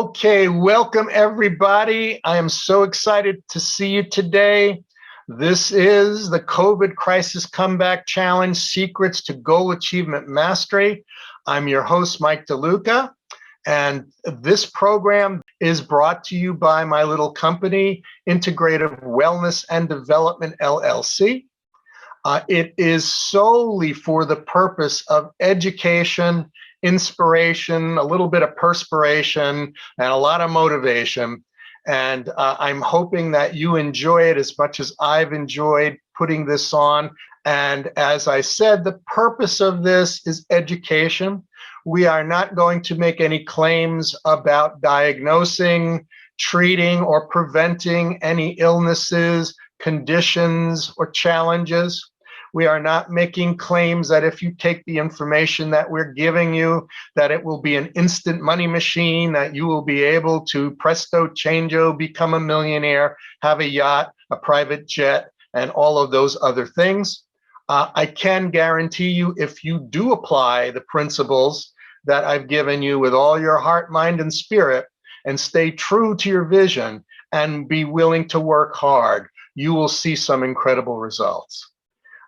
Okay, welcome everybody. I am so excited to see you today. This is the COVID Crisis Comeback Challenge, Secrets to Goal Achievement Mastery. I'm your host, Mike DeLuca, and this program is brought to you by my little company, Integrative Wellness and Development, LLC. It is solely for the purpose of education, inspiration, a little bit of perspiration, and a lot of motivation. And I'm hoping that you enjoy it as much as I've enjoyed putting this on. And as I said, the purpose of this is education. We are not going to make any claims about diagnosing, treating, or preventing any illnesses, conditions, or challenges. We are not making claims that if you take the information that we're giving you, that it will be an instant money machine, that you will be able to presto changeo, become a millionaire, have a yacht, a private jet, and all of those other things. I can guarantee you, if you do apply the principles that I've given you with all your heart, mind, and spirit, and stay true to your vision and be willing to work hard, you will see some incredible results.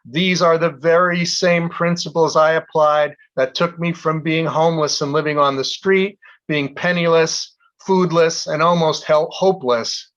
These are the very same principles I applied that took me from being homeless and living on the street, being penniless, foodless, and almost hopeless,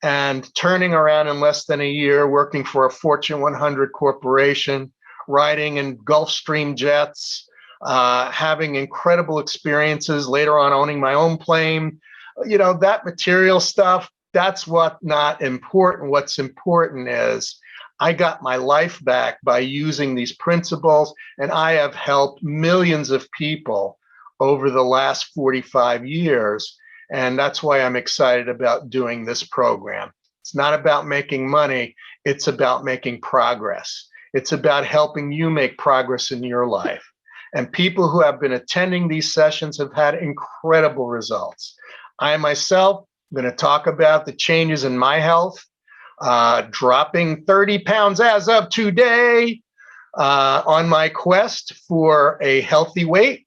and turning around in less than a year, working for a Fortune 100 corporation, riding in Gulfstream jets, having incredible experiences, later on owning my own plane. You know, that material stuff, that's what's not important. What's important is I got my life back by using these principles, and I have helped millions of people over the last 45 years. And that's why I'm excited about doing this program. It's not about making money. It's about making progress. It's about helping you make progress in your life. And people who have been attending these sessions have had incredible results. I myself am going to talk about the changes in my health, dropping 30 pounds as of today on my quest for a healthy weight.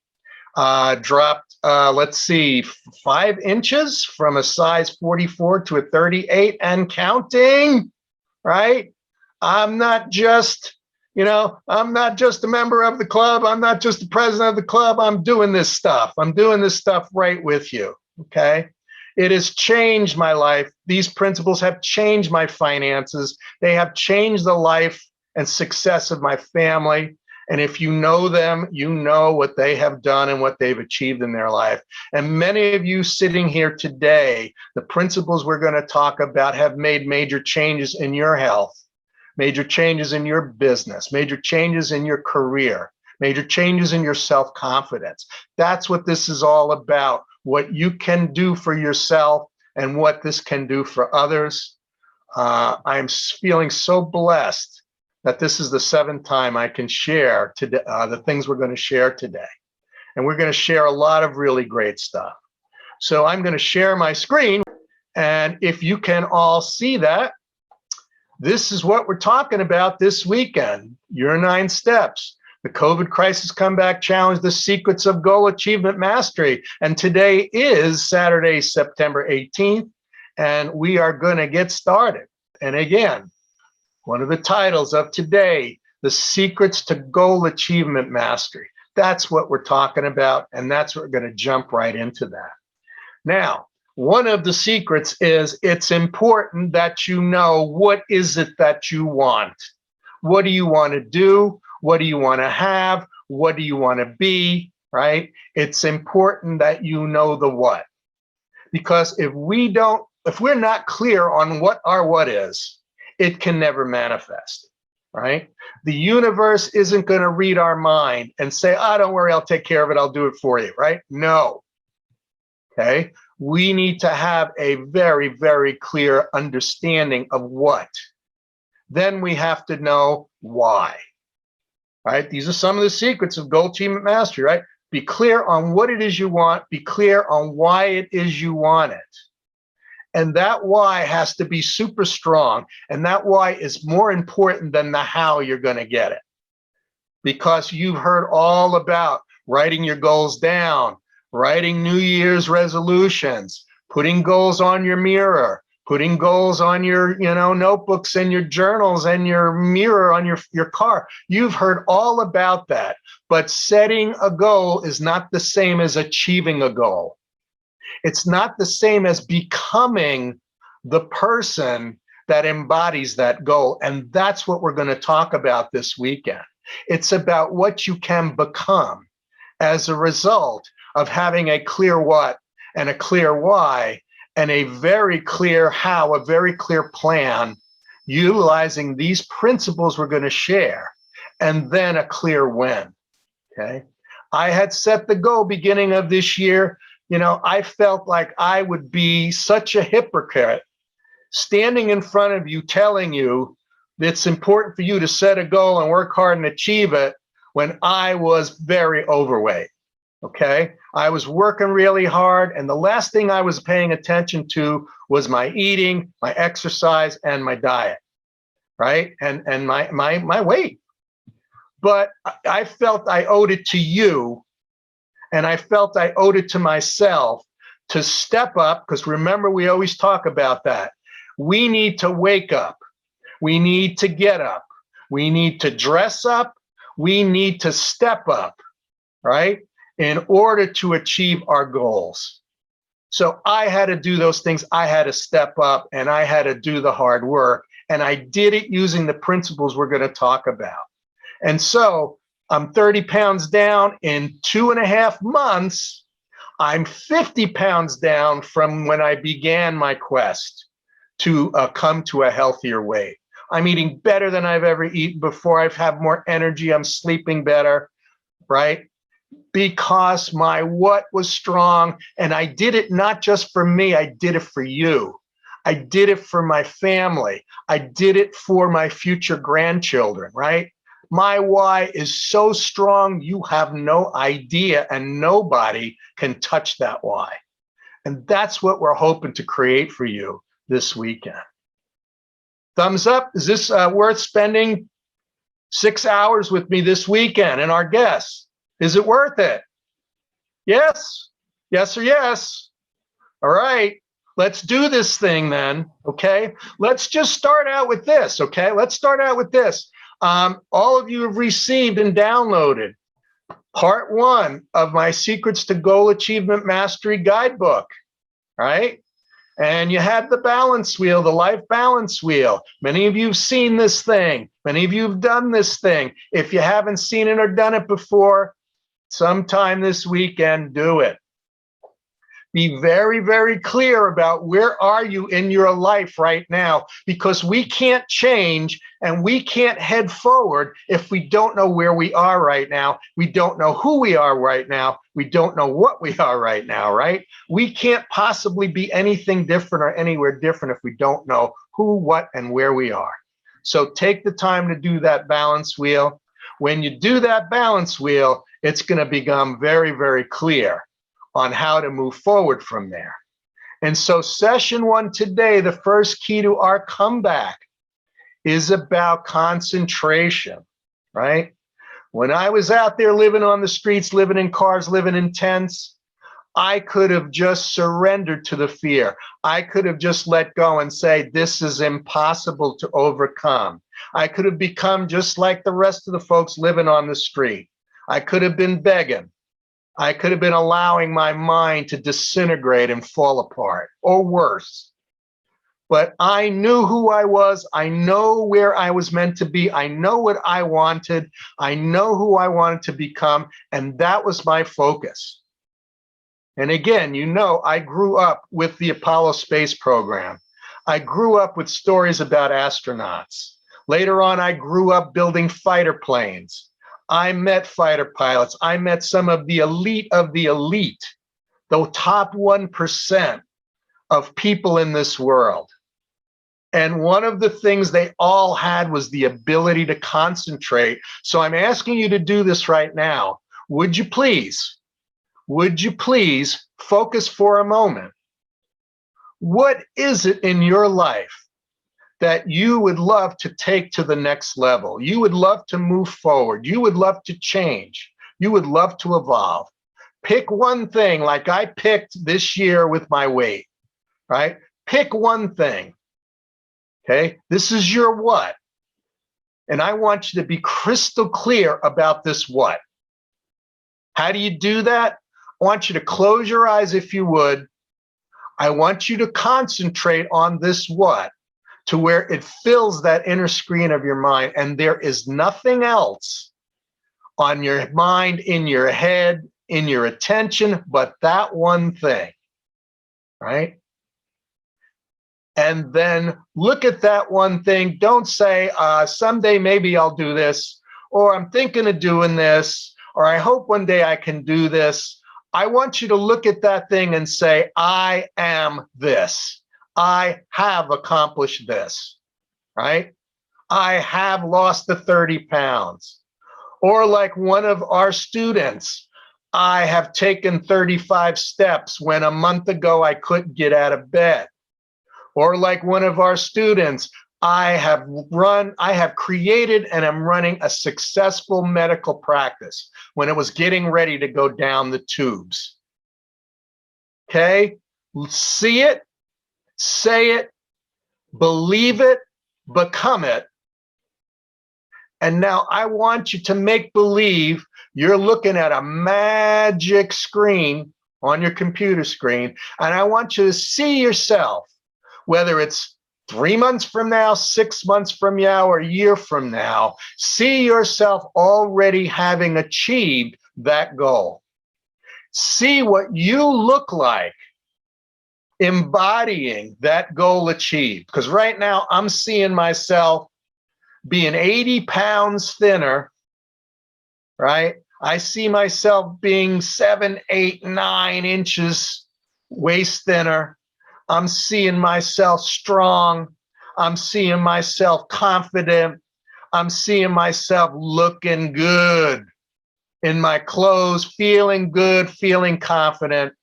Dropped, let's see, 5 inches from a size 44 to a 38 and counting, right? I'm not just, I'm not just a member of the club. I'm not just the president of the club. I'm doing this stuff. I'm doing this stuff right with you, okay? It has changed my life. These principles have changed my finances. They have changed the life and success of my family. And if you know them, you know what they have done and what they've achieved in their life. And many of you sitting here today, the principles we're going to talk about have made major changes in your health, major changes in your business, major changes in your career, major changes in your self-confidence. That's what this is all about. What you can do for yourself and what this can do for others. I'm feeling so blessed that this is the 7th time I can share today, the things we're going to share today. And we're going to share a lot of really great stuff. So I'm going to share my screen. And if you can all see that, this is what we're talking about this weekend. Your 9 steps. The COVID Crisis Comeback Challenge, the secrets of goal achievement mastery. And today is Saturday, September 18th, and we are going to get started. And again, one of the titles of today, the secrets to goal achievement mastery. That's what we're talking about, and that's what we're going to jump right into that. Now, one of the secrets is it's important that you know what is it that you want. What do you want to do? What do you want to have? What do you want to be, right? It's important that you know the what. Because if we're not clear on what our what is, it can never manifest, right? The universe isn't going to read our mind and say, don't worry, I'll take care of it. I'll do it for you, right? No, okay? We need to have a very, very clear understanding of what. Then we have to know why. Right? These are some of the secrets of goal achievement mastery, right? Be clear on what it is you want. Be clear on why it is you want it. And that why has to be super strong. And that why is more important than the how you're going to get it. Because you've heard all about writing your goals down, writing New Year's resolutions, putting goals on your mirror, putting goals on your, notebooks and your journals and your mirror on your car. You've heard all about that. But setting a goal is not the same as achieving a goal. It's not the same as becoming the person that embodies that goal. And that's what we're going to talk about this weekend. It's about what you can become as a result of having a clear what and a clear why and a very clear how, a very clear plan, utilizing these principles we're going to share, and then a clear when. Okay. I had set the goal beginning of this year. I felt like I would be such a hypocrite standing in front of you telling you it's important for you to set a goal and work hard and achieve it when I was very overweight. Okay. I was working really hard, and the last thing I was paying attention to was my eating, my exercise, and my diet. Right. And my weight. But I felt I owed it to you, and I felt I owed it to myself to step up, because remember, we always talk about that. We need to wake up. We need to get up. We need to dress up. We need to step up, right, in order to achieve our goals. So I had to do those things. I had to step up, and I had to do the hard work. And I did it using the principles we're going to talk about. And so I'm 30 pounds down in 2.5 months. I'm 50 pounds down from when I began my quest to come to a healthier weight. I'm eating better than I've ever eaten before. I've had more energy. I'm sleeping better, right? Because my what was strong. And I did it not just for me. I did it for you. I did it for my family. I did it for my future grandchildren, right? My why is so strong, you have no idea, and nobody can touch that why. And that's what we're hoping to create for you this weekend. Thumbs up. Is this worth spending 6 hours with me this weekend and our guests? Is it worth it? Yes? Yes or yes? All right. Let's do this thing then, okay? Let's just start out with this, okay? Let's start out with this. All of you have received and downloaded part 1 of my Secrets to Goal Achievement Mastery guidebook, right? And you had the balance wheel, the life balance wheel. Many of you have seen this thing. Many of you have done this thing. If you haven't seen it or done it before, sometime this weekend, do it. Be very, very clear about where are you in your life right now, because we can't change and we can't head forward if we don't know where we are right now. We don't know who we are right now. We don't know what we are right now, right? We can't possibly be anything different or anywhere different if we don't know who, what, and where we are. So take the time to do that balance wheel. When you do that balance wheel, it's going to become very, very clear on how to move forward from there. And so session 1 today, the first key to our comeback, is about concentration, right? When I was out there living on the streets, living in cars, living in tents, I could have just surrendered to the fear. I could have just let go and say, this is impossible to overcome. I could have become just like the rest of the folks living on the street. I could have been begging. I could have been allowing my mind to disintegrate and fall apart, or worse. But I knew who I was. I know where I was meant to be. I know what I wanted. I know who I wanted to become. And that was my focus. And again, I grew up with the Apollo space program. I grew up with stories about astronauts. Later on, I grew up building fighter planes. I met fighter pilots. I met some of the elite, the top 1% of people in this world. And one of the things they all had was the ability to concentrate. So I'm asking you to do this right now. Would you please focus for a moment? What is it in your life that you would love to take to the next level? You would love to move forward. You would love to change. You would love to evolve. Pick one thing, like I picked this year with my weight, right? Pick one thing, okay? This is your what. And I want you to be crystal clear about this what. How do you do that? I want you to close your eyes if you would. I want you to concentrate on this what to where it fills that inner screen of your mind, and there is nothing else on your mind, in your head, in your attention, but that one thing, right? And then look at that one thing. Don't say, someday maybe I'll do this, or I'm thinking of doing this, or I hope one day I can do this. I want you to look at that thing and say, I am this. I have accomplished this, right? I have lost the 30 pounds. Or like one of our students, I have taken 35 steps when a month ago I couldn't get out of bed. Or like one of our students, I have created and am running a successful medical practice when it was getting ready to go down the tubes. Okay? See it, say it, believe it, become it. And now I want you to make believe you're looking at a magic screen on your computer screen, and I want you to see yourself, whether it's 3 months from now, 6 months from now, or a year from now, see yourself already having achieved that goal. See what you look like embodying that goal achieved. Because right now I'm seeing myself being 80 pounds thinner, right? I see myself being 7, 8, 9 inches waist thinner. I'm seeing myself strong. I'm seeing myself confident. I'm seeing myself looking good in my clothes, feeling good, feeling confident.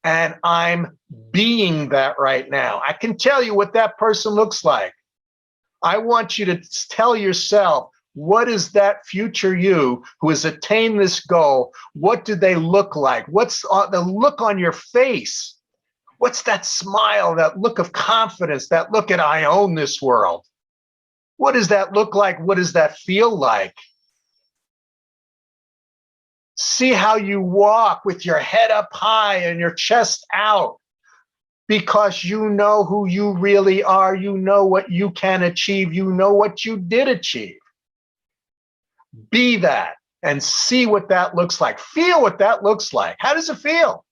And I'm being that right now. I can tell you what that person looks like. I want you to tell yourself, what is that future you who has attained this goal? What do they look like? What's the look on your face? What's that smile, that look of confidence, that look at I own this world? What does that look like? What does that feel like? See how you walk with your head up high and your chest out, because you know who you really are. You know what you can achieve. You know what you did achieve. Be that and see what that looks like. Feel what that looks like. How does it feel?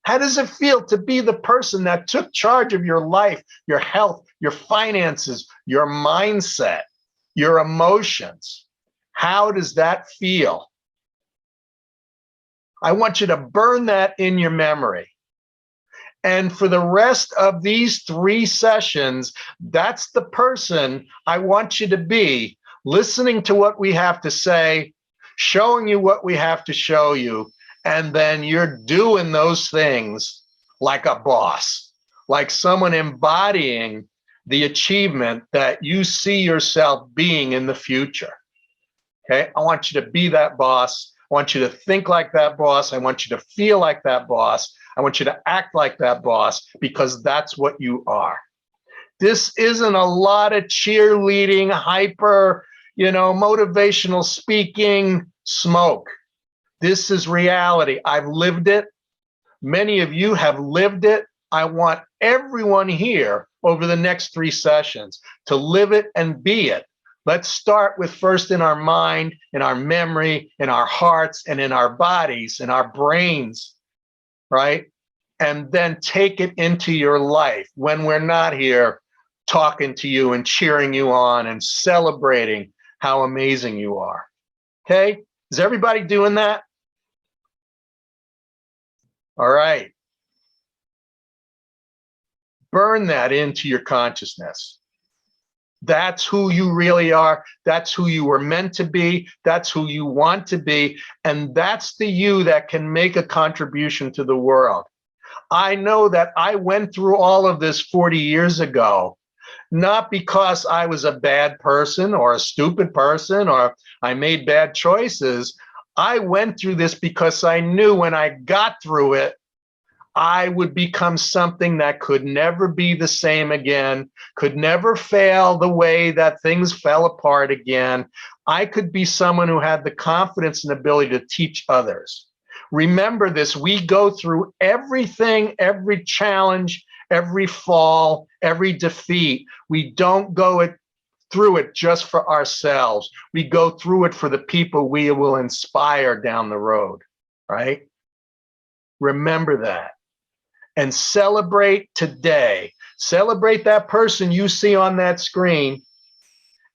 How does it feel to be the person that took charge of your life, your health, your finances, your mindset, your emotions? How does that feel? I want you to burn that in your memory. And for the rest of these 3 sessions, that's the person I want you to be, listening to what we have to say, showing you what we have to show you, and then you're doing those things like a boss, like someone embodying the achievement that you see yourself being in the future. Okay, I want you to be that boss. I want you to think like that boss. I want you to feel like that boss. I want you to act like that boss, because that's what you are. This isn't a lot of cheerleading, hyper, motivational speaking smoke. This is reality. I've lived it. Many of you have lived it. I want everyone here over the next 3 sessions to live it and be it. Let's start with first in our mind, in our memory, in our hearts, and in our bodies, in our brains, right? And then take it into your life when we're not here talking to you and cheering you on and celebrating how amazing you are. Okay? Is everybody doing that? All right. Burn that into your consciousness. That's who you really are. That's who you were meant to be. That's who you want to be. And that's the you that can make a contribution to the world. I know that I went through all of this 40 years ago, not because I was a bad person or a stupid person or I made bad choices. I went through this because I knew when I got through it, I would become something that could never be the same again, could never fail the way that things fell apart again. I could be someone who had the confidence and ability to teach others. Remember this, we go through everything, every challenge, every fall, every defeat. We don't go through it just for ourselves. We go through it for the people we will inspire down the road, right? Remember that. And celebrate today. Celebrate that person you see on that screen,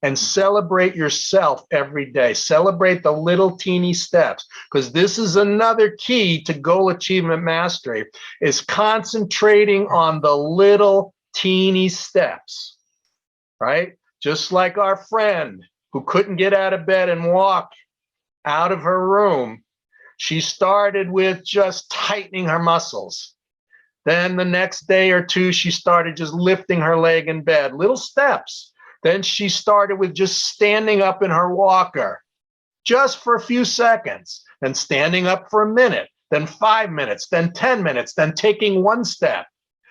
and celebrate yourself every day. Celebrate the little teeny steps, because this is another key to goal achievement mastery, is concentrating on the little teeny steps, right? Just like our friend who couldn't get out of bed and walk out of her room. She started with just tightening her muscles. Then the next day or two, she started just lifting her leg in bed, little steps. Then she started with just standing up in her walker, just for a few seconds, then standing up for a minute, then 5 minutes, then 10 minutes, then taking one step,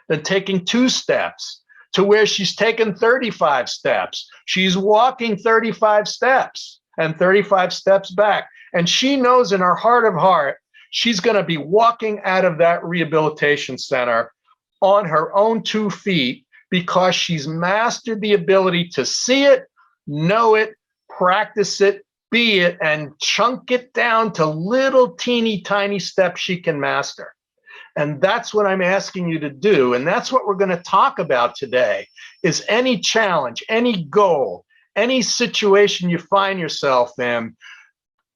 then taking 2 steps, to where she's taken 35 steps. She's walking 35 steps and 35 steps back. And she knows in her heart of heart, she's going to be walking out of that rehabilitation center on her own 2 feet, because she's mastered the ability to see it, know it, practice it, be it, and chunk it down to little teeny tiny steps she can master. And that's what I'm asking you to do. And that's what we're going to talk about today, is any challenge, any goal, any situation you find yourself in.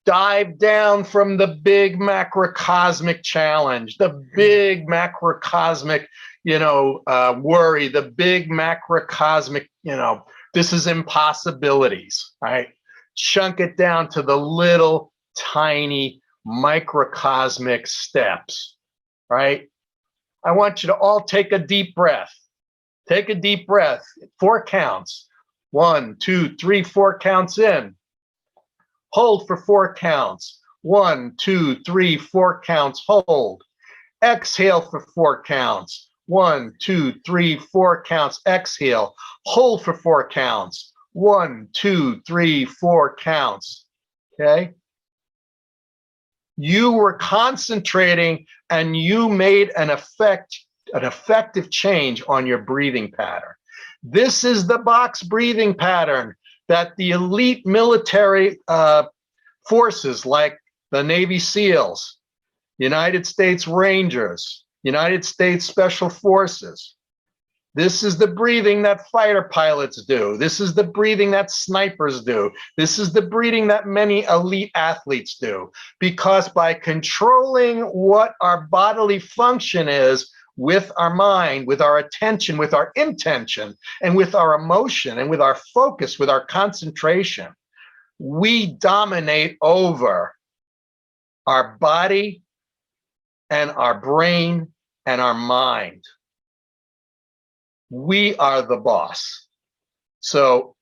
Dive down from the big macrocosmic challenge, the big macrocosmic, worry, the big macrocosmic, this is impossibilities, right? Chunk it down to the little tiny microcosmic steps, right? I want you to all take a deep breath. Take a deep breath. 4 counts. 1, 2, 3, 4 counts in. Hold for 4 counts. 1, 2, 3, 4 counts. Hold. Exhale for 4 counts. 1, 2, 3, 4 counts. Exhale. Hold for 4 counts. 1, 2, 3, 4 counts. Okay? You were concentrating and you made an effective change on your breathing pattern. This is the box breathing pattern that the elite military forces, like the Navy SEALs, United States Rangers, United States Special Forces. This is the breathing that fighter pilots do. This is the breathing that snipers do. This is the breathing that many elite athletes do. Because by controlling what our bodily function is, with our mind, with our attention, with our intention, and with our emotion, and with our focus, with our concentration, we dominate over our body and our brain and our mind. We are the boss. So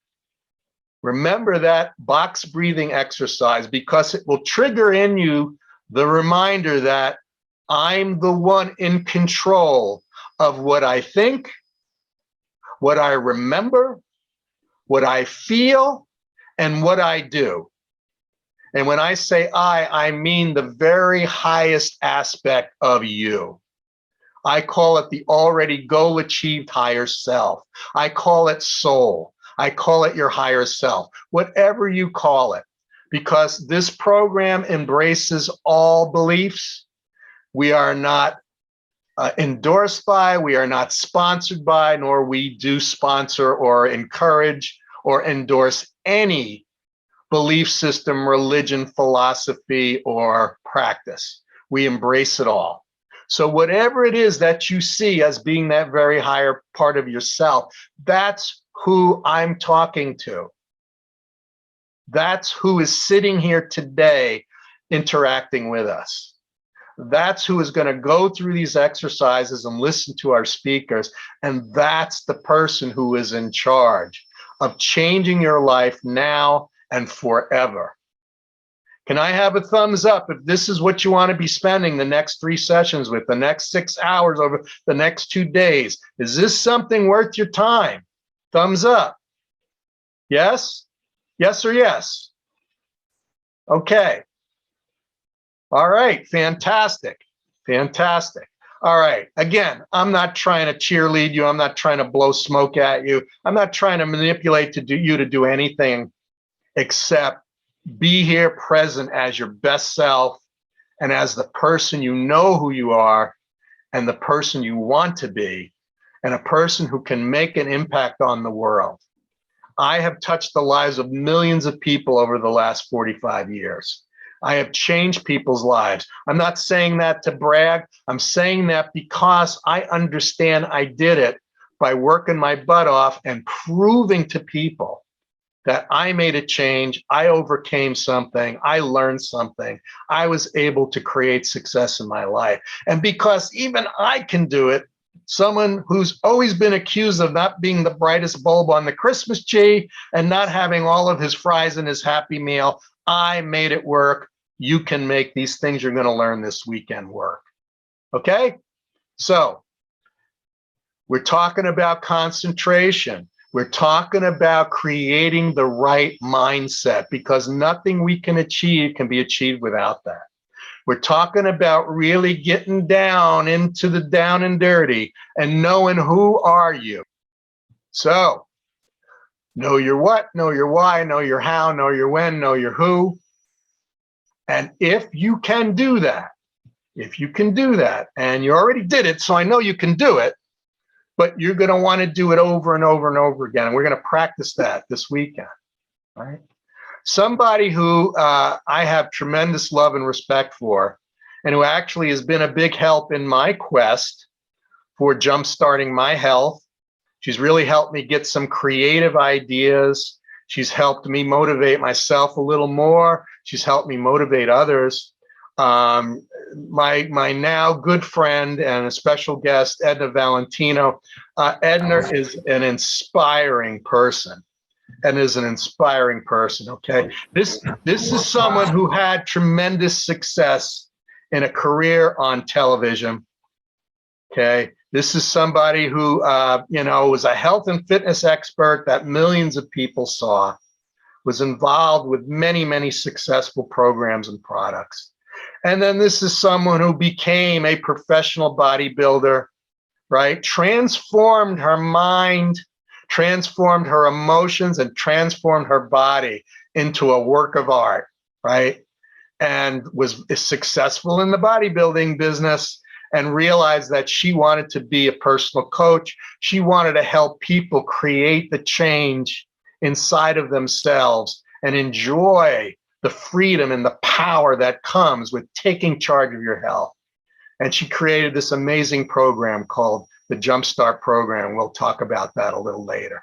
remember that box breathing exercise, because it will trigger in you the reminder that I'm the one in control of what I think, what I remember, what I feel, and what I do. And when I say I mean the very highest aspect of you. I call it the already goal achieved higher self. I call it soul. I call it your higher self, whatever you call it, because this program embraces all beliefs. We are not endorsed by, we are not sponsored by, nor we do sponsor or encourage or endorse any belief system, religion, philosophy, or practice. We embrace it all. So whatever it is that you see as being that very higher part of yourself, that's who I'm talking to. That's who is sitting here today interacting with us. That's who is going to go through these exercises and listen to our speakers. And that's the person who is in charge of changing your life now and forever. Can I have a thumbs up if this is what you want to be spending the next 3 sessions with, the next 6 hours over the next 2 days? Is this something worth your time? Thumbs up. Yes? Yes or yes? Okay. All right. Fantastic. Fantastic. All right. Again, I'm not trying to cheerlead you. I'm not trying to blow smoke at you. I'm not trying to manipulate you to do anything except be here present as your best self and as the person you know who you are and the person you want to be and a person who can make an impact on the world. I have touched the lives of millions of people over the last 45 years. I have changed people's lives. I'm not saying that to brag. I'm saying that because I understand I did it by working my butt off and proving to people that I made a change, I overcame something, I learned something, I was able to create success in my life. And because even I can do it, someone who's always been accused of not being the brightest bulb on the Christmas tree and not having all of his fries in his Happy Meal, I made it work. You can make these things you're going to learn this weekend work. Okay? So we're talking about concentration. We're talking about creating the right mindset because nothing we can achieve can be achieved without that. We're talking about really getting down into the down and dirty and knowing who are you. So know your what, know your why, know your how, know your when, know your who. And if you can do that, and you already did it, so I know you can do it, but you're going to want to do it over and over and over again. And we're going to practice that this weekend, right? Somebody who I have tremendous love and respect for, and who actually has been a big help in my quest for jumpstarting my health. She's really helped me get some creative ideas. She's helped me motivate myself a little more. She's helped me motivate others. My now good friend and a special guest, Edna Valentino. Edna is an inspiring person. And is an inspiring person. Okay, this is someone who had tremendous success in a career on television. Okay, this is somebody who was a health and fitness expert that millions of people saw. Was involved with many successful programs and products. And then this is someone who became a professional bodybuilder, right? Transformed her mind, transformed her emotions, and transformed her body into a work of art, right? And was successful in the bodybuilding business and realized that she wanted to be a personal coach. She wanted to help people create the change inside of themselves and enjoy the freedom and the power that comes with taking charge of your health. And she created this amazing program called the Jumpstart Program. We'll talk about that a little later.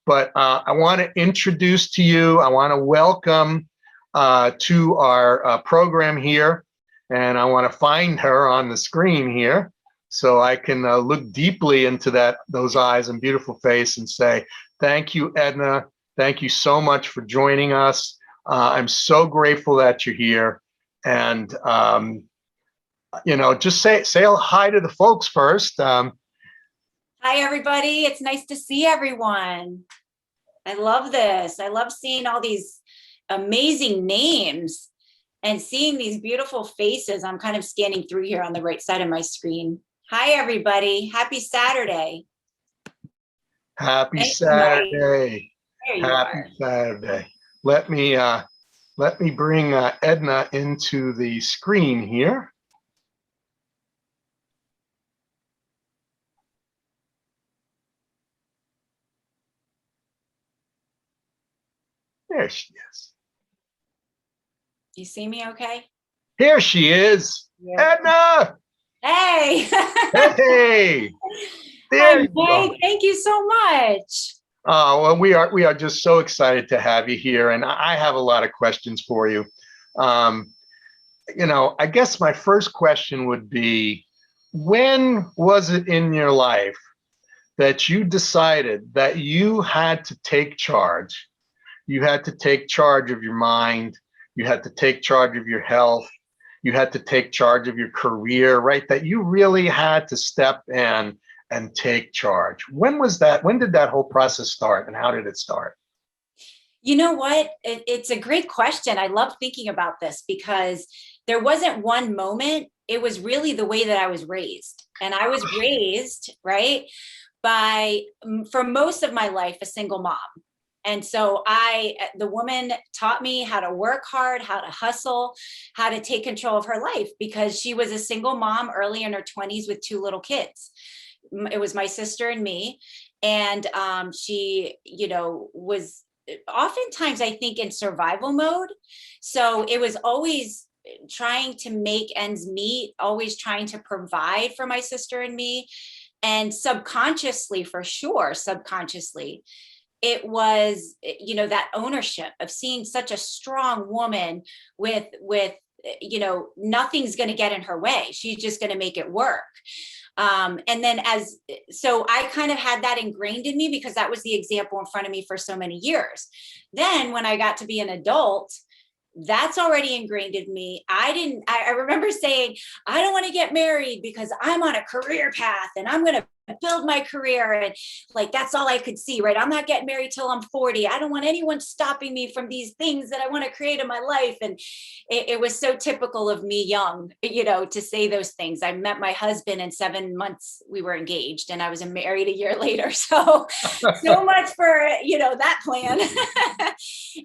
But I want to introduce to you, I want to welcome to our program here, and I want to find her on the screen here so I can look deeply into those eyes and beautiful face and say, thank you, Edna. Thank you so much for joining us. I'm so grateful that you're here. And, just say hi to the folks first. Hi, everybody. It's nice to see everyone. I love this. I love seeing all these amazing names and seeing these beautiful faces. I'm kind of scanning through here on the right side of my screen. Hi, everybody. Happy Saturday. Happy Saturday. Happy Saturday. Let me bring Edna into the screen here. There she is. You see me okay? Here she is. Yeah. Edna! Hey! Hey! There you go. Thank you so much. Oh, well, we are just so excited to have you here, and I have a lot of questions for you. I guess my first question would be, when was it in your life that you decided that you had to take charge? You had to take charge of your mind. You had to take charge of your health. You had to take charge of your career, right? That you really had to step in and take charge. When was that? When did that whole process start, and how did it start? You know what? It's a great question. I love thinking about this because there wasn't one moment. It was really the way that I was raised. And I was raised, right, by, for most of my life, a single mom. And so the woman taught me how to work hard, how to hustle, how to take control of her life, because she was a single mom early in her 20s with two little kids. It was my sister and me. And she, was oftentimes, I think, in survival mode. So it was always trying to make ends meet, always trying to provide for my sister and me. And subconsciously, for sure, subconsciously, it was, that ownership of seeing such a strong woman with nothing's going to get in her way. She's just going to make it work. And then so I kind of had that ingrained in me because that was the example in front of me for so many years. Then when I got to be an adult, that's already ingrained in me. I remember saying, I don't want to get married because I'm on a career path and I'm going to build my career. And like, that's all I could see, right? I'm not getting married till I'm 40. I don't want anyone stopping me from these things that I want to create in my life. And it was so typical of me young, to say those things. I met my husband in 7 months, we were engaged, and I was married a year later. So much for, that plan.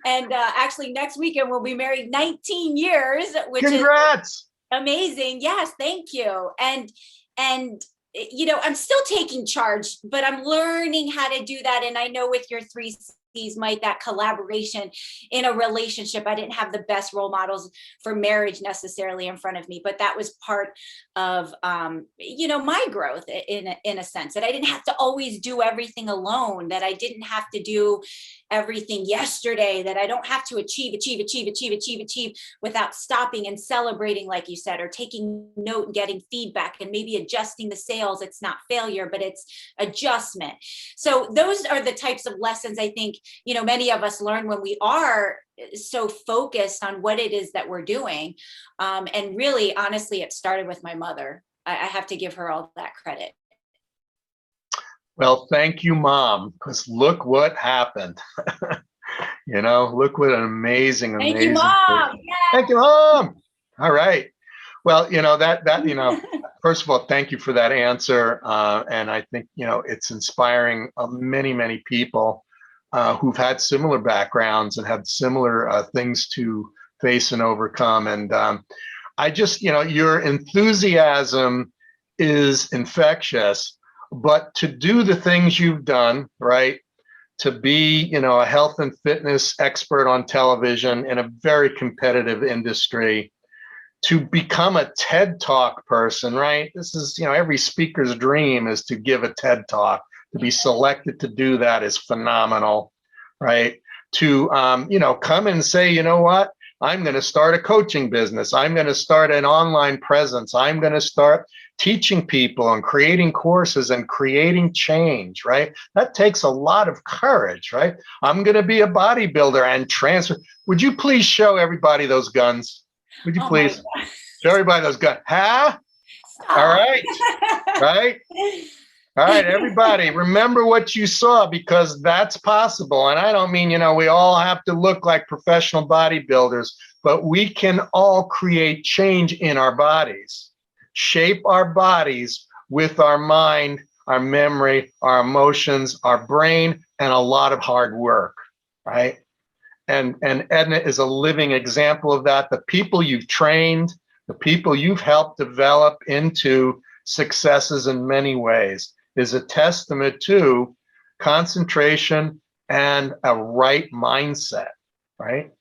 And actually next weekend we'll be married 19 years, which Congrats. Is amazing. Yes, thank you. And I'm still taking charge, but I'm learning how to do that. And I know with your 3Cs, Mike, that collaboration in a relationship, I didn't have the best role models for marriage necessarily in front of me, but that was part of, my growth in a sense, that I didn't have to always do everything alone, that I didn't have to do everything yesterday, that I don't have to achieve without stopping and celebrating, like you said, or taking note and getting feedback and maybe adjusting the sails. It's not failure, but it's adjustment. So those are the types of lessons I think, many of us learn when we are so focused on what it is that we're doing. And really, honestly, it started with my mother. I have to give her all that credit. Well, thank you, Mom, because look what happened. Look what an amazing, Thank you, amazing. Mom. Thank you, Mom. All right. Well, first of all, thank you for that answer. And I think, it's inspiring many, many people who've had similar backgrounds and had similar things to face and overcome. And I just, your enthusiasm is infectious, but to do the things you've done, right? To be, a health and fitness expert on television in a very competitive industry, to become a TED Talk person, right? This is, every speaker's dream is to give a TED Talk. To be selected to do that is phenomenal, right? To, come and say, you know what? I'm going to start a coaching business. I'm going to start an online presence. I'm going to start teaching people and creating courses and creating change, right? That takes a lot of courage, right? I'm going to be a bodybuilder and transfer. Would you please show everybody those guns? Would you please show everybody those guns? Huh? Stop. All right. Right? All right, everybody, remember what you saw, because that's possible. And I don't mean, we all have to look like professional bodybuilders, but we can all create change in our bodies, shape our bodies with our mind, our memory, our emotions, our brain, and a lot of hard work, right? And Edna is a living example of that. The people you've trained, the people you've helped develop into successes in many ways, is a testament to concentration and a right mindset, right?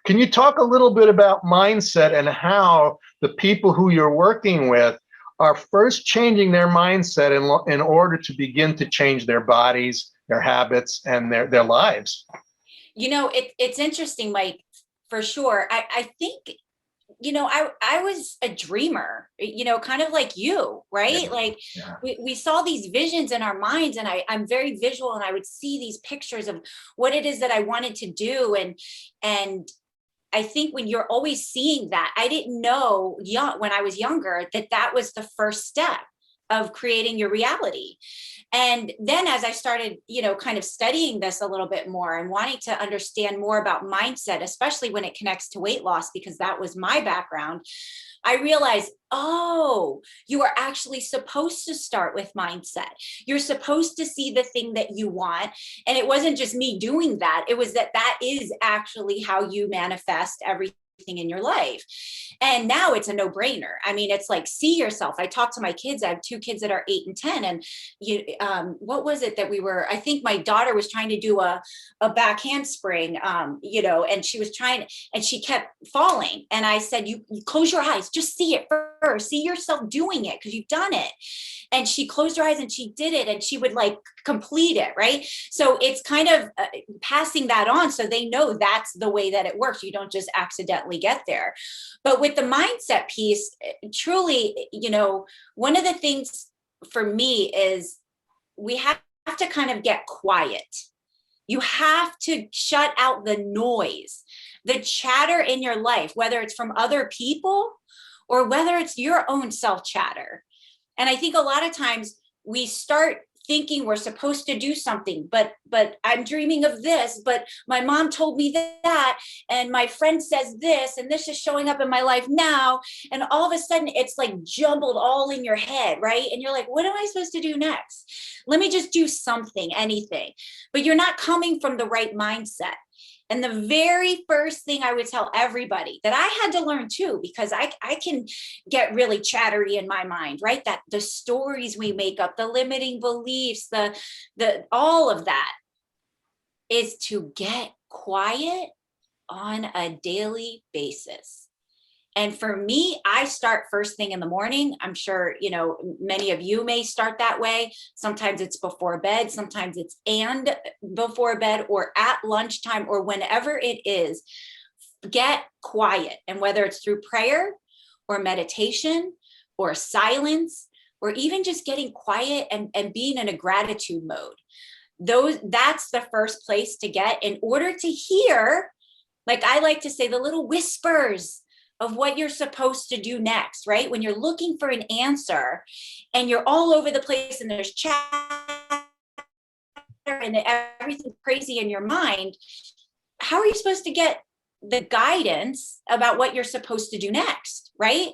Can you talk a little bit about mindset and how the people who you're working with are first changing their mindset in order to begin to change their bodies, their habits, and their lives? It's interesting, Mike, for sure. I think, I was a dreamer, kind of like you, right? Yeah. Like Yeah. we saw these visions in our minds, and I'm very visual, and I would see these pictures of what it is that I wanted to do. And I think when you're always seeing that, I didn't know when I was younger that was the first step of creating your reality. And then as I started, kind of studying this a little bit more and wanting to understand more about mindset, especially when it connects to weight loss, because that was my background, I realized, oh, you are actually supposed to start with mindset. You're supposed to see the thing that you want. And it wasn't just me doing that. It was that is actually how you manifest everything in your life. And now it's a no-brainer. I mean, it's like, see yourself. I talk to my kids. I have 2 kids that are 8 and 10. And what was it that I think my daughter was trying to do a back handspring, and she was trying, and she kept falling. And I said, you close your eyes, just see it first, see yourself doing it, because you've done it. And she closed her eyes and she did it, and she would like complete it. Right. So it's kind of passing that on, so they know that's the way that it works. You don't just accidentally get there. But with the mindset piece, truly, one of the things for me is we have to kind of get quiet. You have to shut out the noise, the chatter in your life, whether it's from other people or whether it's your own self chatter. And I think a lot of times we start thinking we're supposed to do something, but I'm dreaming of this, but my mom told me that, and my friend says this, and this is showing up in my life now. And all of a sudden it's like jumbled all in your head, right? And you're like, what am I supposed to do next? Let me just do something, anything. But you're not coming from the right mindset. And the very first thing I would tell everybody that I had to learn too, because I can get really chattery in my mind, right? That the stories we make up, the limiting beliefs, the all of that is to get quiet on a daily basis. And for me, I start first thing in the morning. I'm sure, many of you may start that way. Sometimes it's before bed. Sometimes it's and before bed or at lunchtime or whenever it is. Get quiet. And whether it's through prayer or meditation or silence, or even just getting quiet and being in a gratitude mode, that's the first place to get in order to hear, like I like to say, the little whispers of what you're supposed to do next, right? When you're looking for an answer and you're all over the place and there's chatter and everything's crazy in your mind, how are you supposed to get the guidance about what you're supposed to do next, right?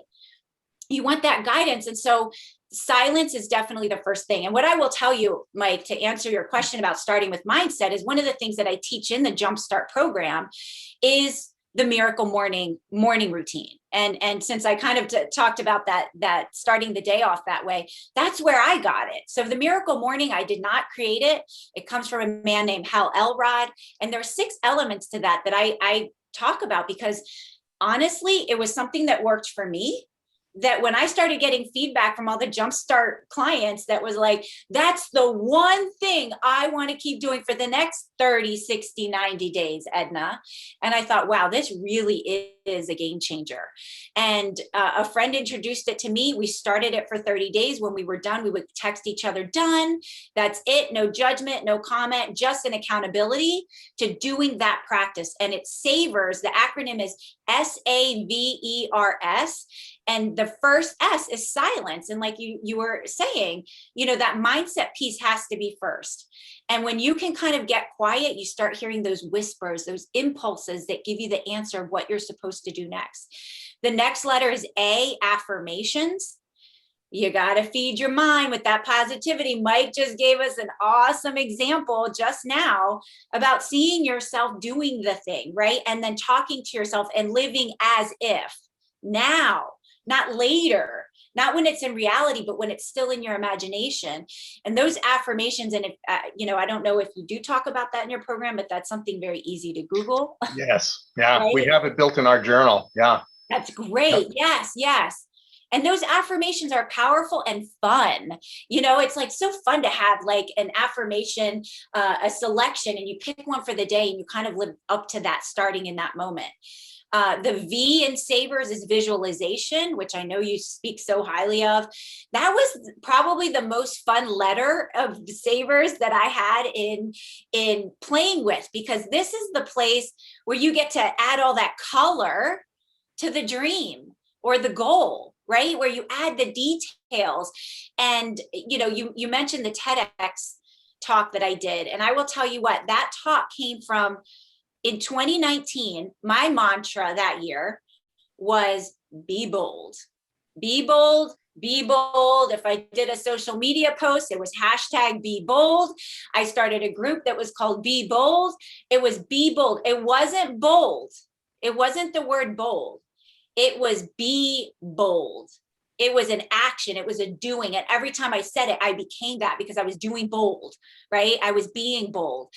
You want that guidance. And so silence is definitely the first thing. And what I will tell you, Mike, to answer your question about starting with mindset, is one of the things that I teach in the Jumpstart program is the miracle morning routine. And since I kind of talked about that starting the day off that way, that's where I got it. So the miracle morning, I did not create it. It comes from a man named Hal Elrod. And there are 6 elements to that I talk about, because honestly, it was something that worked for me. That when I started getting feedback from all the Jumpstart clients, that was like, that's the one thing I want to keep doing for the next 30, 60, 90 days, Edna. And I thought, wow, this really is a game changer. And a friend introduced it to me. We started it for 30 days. When we were done, we would text each other, done. That's it. No judgment, no comment, just an accountability to doing that practice. And it savors, the acronym is SAVERS. And the first S is silence. And like you were saying, that mindset piece has to be first. And when you can kind of get quiet, you start hearing those whispers, those impulses that give you the answer of what you're supposed to do next. The next letter is A, affirmations. You got to feed your mind with that positivity. Mike just gave us an awesome example just now about seeing yourself doing the thing, right? And then talking to yourself and living as if now. Not later, not when it's in reality, but when it's still in your imagination. And those affirmations, and if, I don't know if you do talk about that in your program, but that's something very easy to Google. Yes. Yeah. Right? We have it built in our journal. Yeah. That's great. Yep. Yes. And those affirmations are powerful and fun. It's like so fun to have like an affirmation, a selection, and you pick one for the day and you kind of live up to that starting in that moment. The V in Savers is visualization, which I know you speak so highly of. That was probably the most fun letter of Savers that I had in playing with, because this is the place where you get to add all that color to the dream or the goal, right? Where you add the details. And, you mentioned the TEDx talk that I did. And I will tell you what, that talk came from, in 2019, my mantra that year was be bold, be bold, be bold. If I did a social media post, it was hashtag be bold. I started a group that was called Be Bold. It was be bold. It wasn't bold. It wasn't the word bold. It was be bold. It was an action. It was a doing. And every time I said it, I became that, because I was doing bold, right? I was being bold.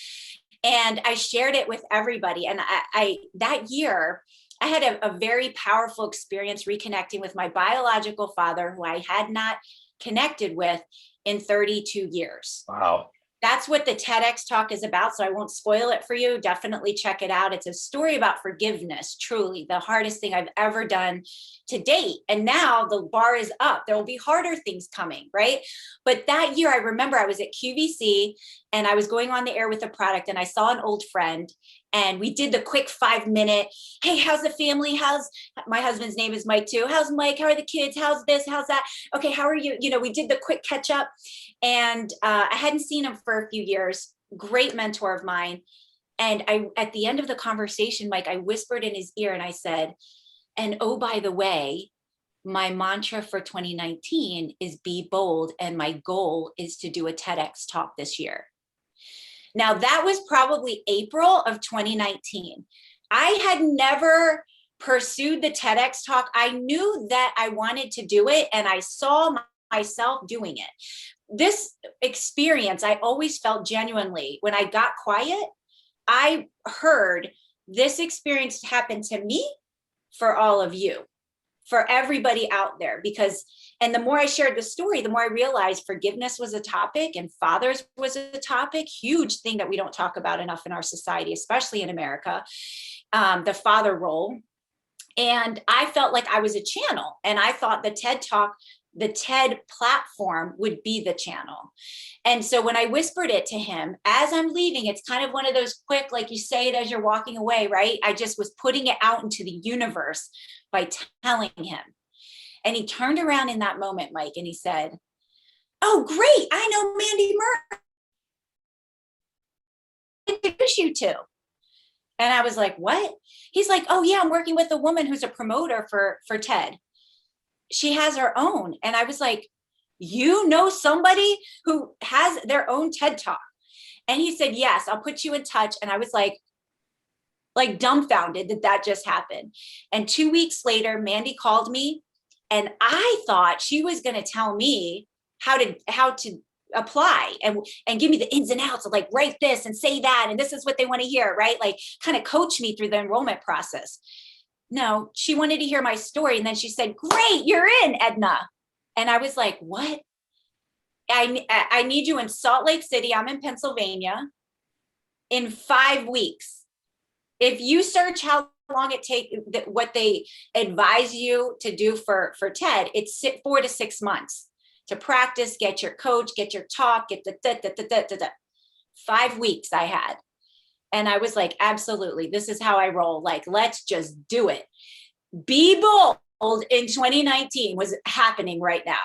And I shared it with everybody. And I that year, I had a very powerful experience reconnecting with my biological father, who I had not connected with in 32 years. Wow. That's what the TEDx talk is about. So I won't spoil it for you. Definitely check it out. It's a story about forgiveness, truly the hardest thing I've ever done to date. And now the bar is up. There will be harder things coming, right? But that year, I remember I was at QVC and I was going on the air with a product, and I saw an old friend, and we did the quick 5-minute, hey, how's the family? My husband's name is Mike too. How's Mike? How are the kids? How's this? How's that? Okay, how are you? We did the quick catch up. And I hadn't seen him for a few years. Great mentor of mine. And at the end of the conversation, Mike, I whispered in his ear and I said, and oh, by the way, my mantra for 2019 is be bold. And my goal is to do a TEDx talk this year. Now, that was probably April of 2019. I had never pursued the TEDx talk. I knew that I wanted to do it, and I saw myself doing it. This experience, I always felt genuinely, when I got quiet, I heard this experience happen to me for all of you, for everybody out there, and the more I shared the story, the more I realized forgiveness was a topic and fathers was a topic, huge thing that we don't talk about enough in our society, especially in America, the father role. And I felt like I was a channel, and I thought the TED Talk, the TED platform would be the channel. And so when I whispered it to him, as I'm leaving, it's kind of one of those quick, like you say it as you're walking away, right? I just was putting it out into the universe by telling him. And he turned around in that moment, Mike, and he said, oh, great. I know Mandy Murray. Introduce you to. And I was like, what? He's like, oh yeah, I'm working with a woman who's a promoter for TED. She has her own. And I was like, you know somebody who has their own TED Talk? And he said, yes, I'll put you in touch. And I was like dumbfounded that just happened. And 2 weeks later, Mandy called me, and I thought she was going to tell me how to apply and give me the ins and outs of like, write this and say that, and this is what they want to hear, right? Like kind of coach me through the enrollment process. No, she wanted to hear my story. And then she said, great, you're in, Edna. And I was like, what? I need you in Salt Lake City. I'm in Pennsylvania in 5 weeks. If you search how long it takes, what they advise you to do for TED, it's 4 to 6 months to practice, get your coach, get your talk, get the 5 weeks I had. And I was like, absolutely, this is how I roll. Like, let's just do it. Be bold in 2019 was happening right now.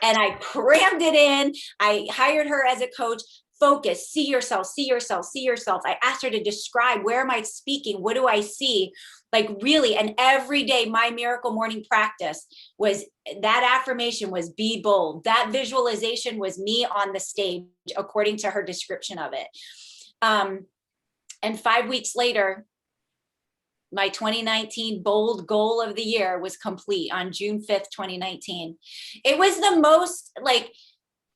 And I crammed it in. I hired her as a coach. Focus, see yourself, see yourself, see yourself. I asked her to describe, where am I speaking? What do I see? Like really, and every day my miracle morning practice was, that affirmation was be bold. That visualization was me on the stage, according to her description of it. And 5 weeks later, my 2019 bold goal of the year was complete on June 5th, 2019. It was the most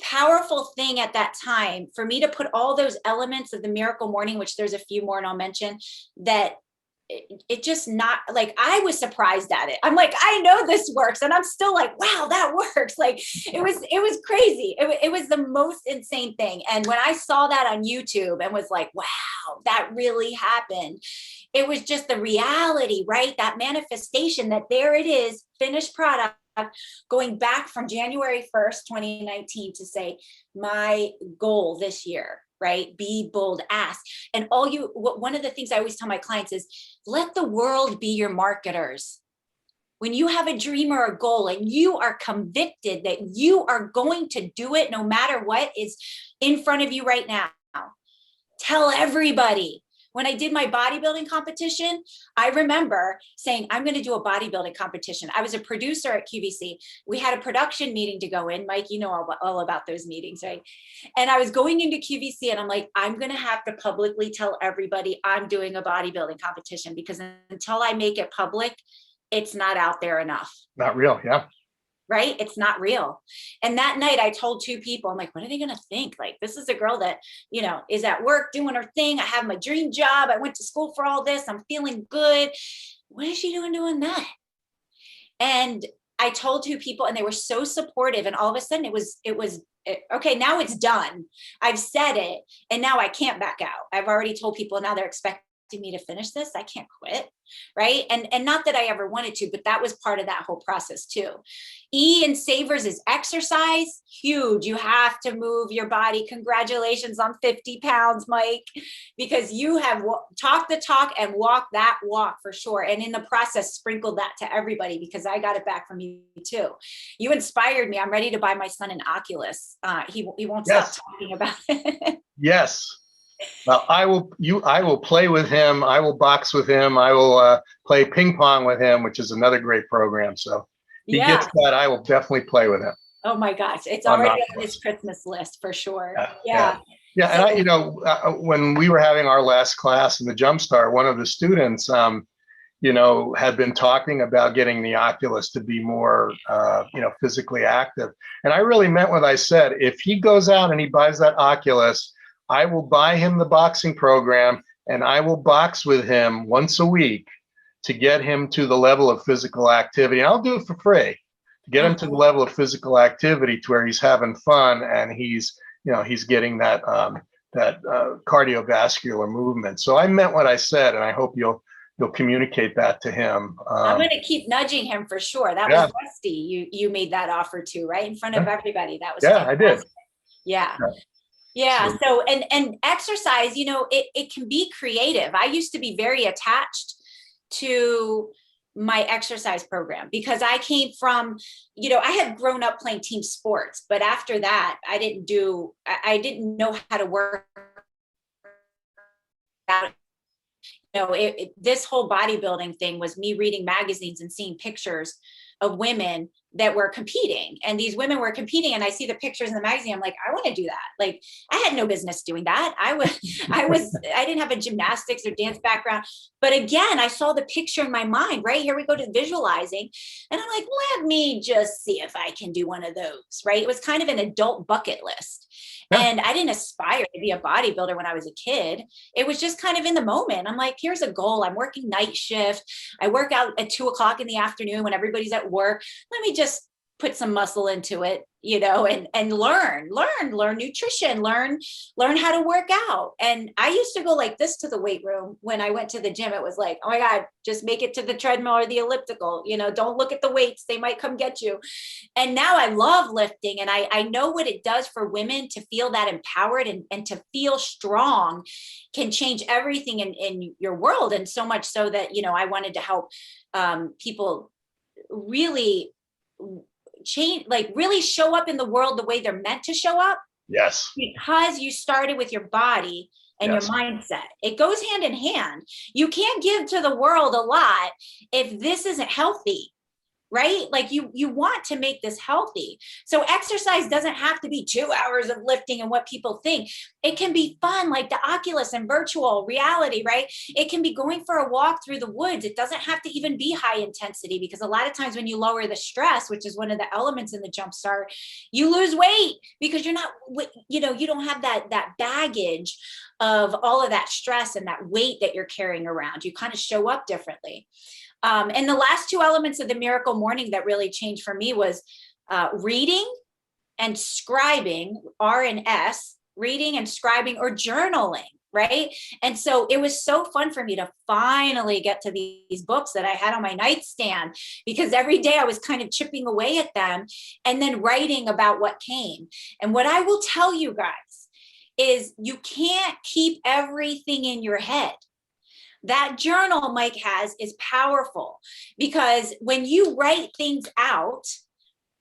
powerful thing at that time for me to put all those elements of the miracle morning, which there's a few more and I'll mention, that it just not like, I was surprised at it. I'm like, I know this works. And I'm still like, wow, that works. Like it was crazy. It was the most insane thing. And when I saw that on YouTube and was like, wow, that really happened. It was just the reality, right? That manifestation that there it is, finished product, going back from January 1st, 2019 to say, my goal this year, right? Be bold, ask. And one of the things I always tell my clients is let the world be your marketers. When you have a dream or a goal and you are convicted that you are going to do it no matter what is in front of you right now, tell everybody. When I did my bodybuilding competition, I remember saying, I'm going to do a bodybuilding competition. I was a producer at QVC. We had a production meeting to go in. Mike, you know all about those meetings, right? And I was going into QVC and I'm like, I'm going to have to publicly tell everybody I'm doing a bodybuilding competition, because until I make it public, it's not out there enough. Not real. Yeah. Right? It's not real. And that night I told two people, I'm like, what are they going to think? Like, this is a girl that, is at work doing her thing. I have my dream job. I went to school for all this. I'm feeling good. What is she doing that? And I told two people and they were so supportive. And all of a sudden it was okay, now it's done. I've said it. And now I can't back out. I've already told people, now they're expecting me to finish this. I can't quit. Right. And not that I ever wanted to, but that was part of that whole process too. E in Savers is exercise. Huge. You have to move your body. Congratulations on 50 pounds, Mike, because you have talked the talk and walked that walk for sure. And in the process, sprinkled that to everybody, because I got it back from you too. You inspired me. I'm ready to buy my son an Oculus. He won't stop talking about it. Yes. Well, I will play with him. I will box with him. I will play ping pong with him, which is another great program. So he gets that. I will definitely play with him. Oh my gosh. It's already on his Christmas list for sure. Yeah. And when we were having our last class in the Jumpstart, one of the students, had been talking about getting the Oculus to be more, physically active. And I really meant what I said. If he goes out and he buys that Oculus, I will buy him the boxing program and I will box with him once a week to get him to the level of physical activity. And I'll do it for free to get him to the level of physical activity to where he's having fun and he's getting that cardiovascular movement. So I meant what I said, and I hope you'll communicate that to him. I'm going to keep nudging him for sure. That was Rusty. You made that offer to, right? In front of everybody. That was fantastic. I did. Yeah. So, and exercise, it can be creative. I used to be very attached to my exercise program because I came from, I had grown up playing team sports, but after that, I didn't know how to work out. This whole bodybuilding thing was me reading magazines and seeing pictures of women that were competing, and these women were competing, and I see the pictures in the magazine. I'm like, I want to do that. Like, I had no business doing that. I didn't have a gymnastics or dance background, but again, I saw the picture in my mind. Right here we go to visualizing, and I'm like, let me just see if I can do one of those. Right? It was kind of an adult bucket list. And I didn't aspire to be a bodybuilder when I was a kid. It was just kind of in the moment. I'm like, here's a goal. I'm working night shift. I work out at 2:00 in the afternoon when everybody's at work. Let me just put some muscle into it, and learn nutrition, learn how to work out. And I used to go like this to the weight room. When I went to the gym, it was like, oh my God, just make it to the treadmill or the elliptical, don't look at the weights. They might come get you. And now I love lifting, and I know what it does for women to feel that empowered and to feel strong can change everything in your world. And so much so that, I wanted to help people really change, like really show up in the world the way they're meant to show up. Yes. Because you started with your body and your mindset. It goes hand in hand. You can't give to the world a lot if this isn't healthy, right? Like you want to make this healthy. So exercise doesn't have to be 2 hours of lifting and what people think. It can be fun, like the Oculus and virtual reality, right? It can be going for a walk through the woods. It doesn't have to even be high intensity, because a lot of times when you lower the stress, which is one of the elements in the Jumpstart, you lose weight because you're not, you don't have that baggage of all of that stress and that weight that you're carrying around. You kind of show up differently. And the last two elements of the Miracle Morning that really changed for me was reading and scribing, R and S, reading and scribing, or journaling. right? And so it was so fun for me to finally get to these books that I had on my nightstand, because every day I was kind of chipping away at them and then writing about what came. And what I will tell you guys is you can't keep everything in your head. That journal Mike has is powerful, because when you write things out,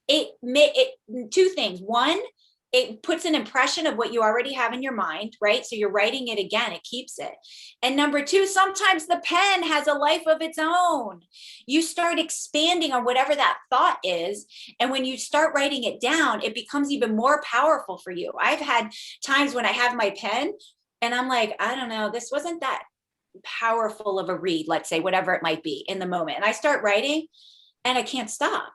two things. One, it puts an impression of what you already have in your mind, right? So you're writing it again, it keeps it. And number two, sometimes the pen has a life of its own. You start expanding on whatever that thought is. And when you start writing it down, it becomes even more powerful for you. I've had times when I have my pen and I'm like, I don't know, this wasn't that powerful of a read, let's say, whatever it might be in the moment. And I start writing and I can't stop.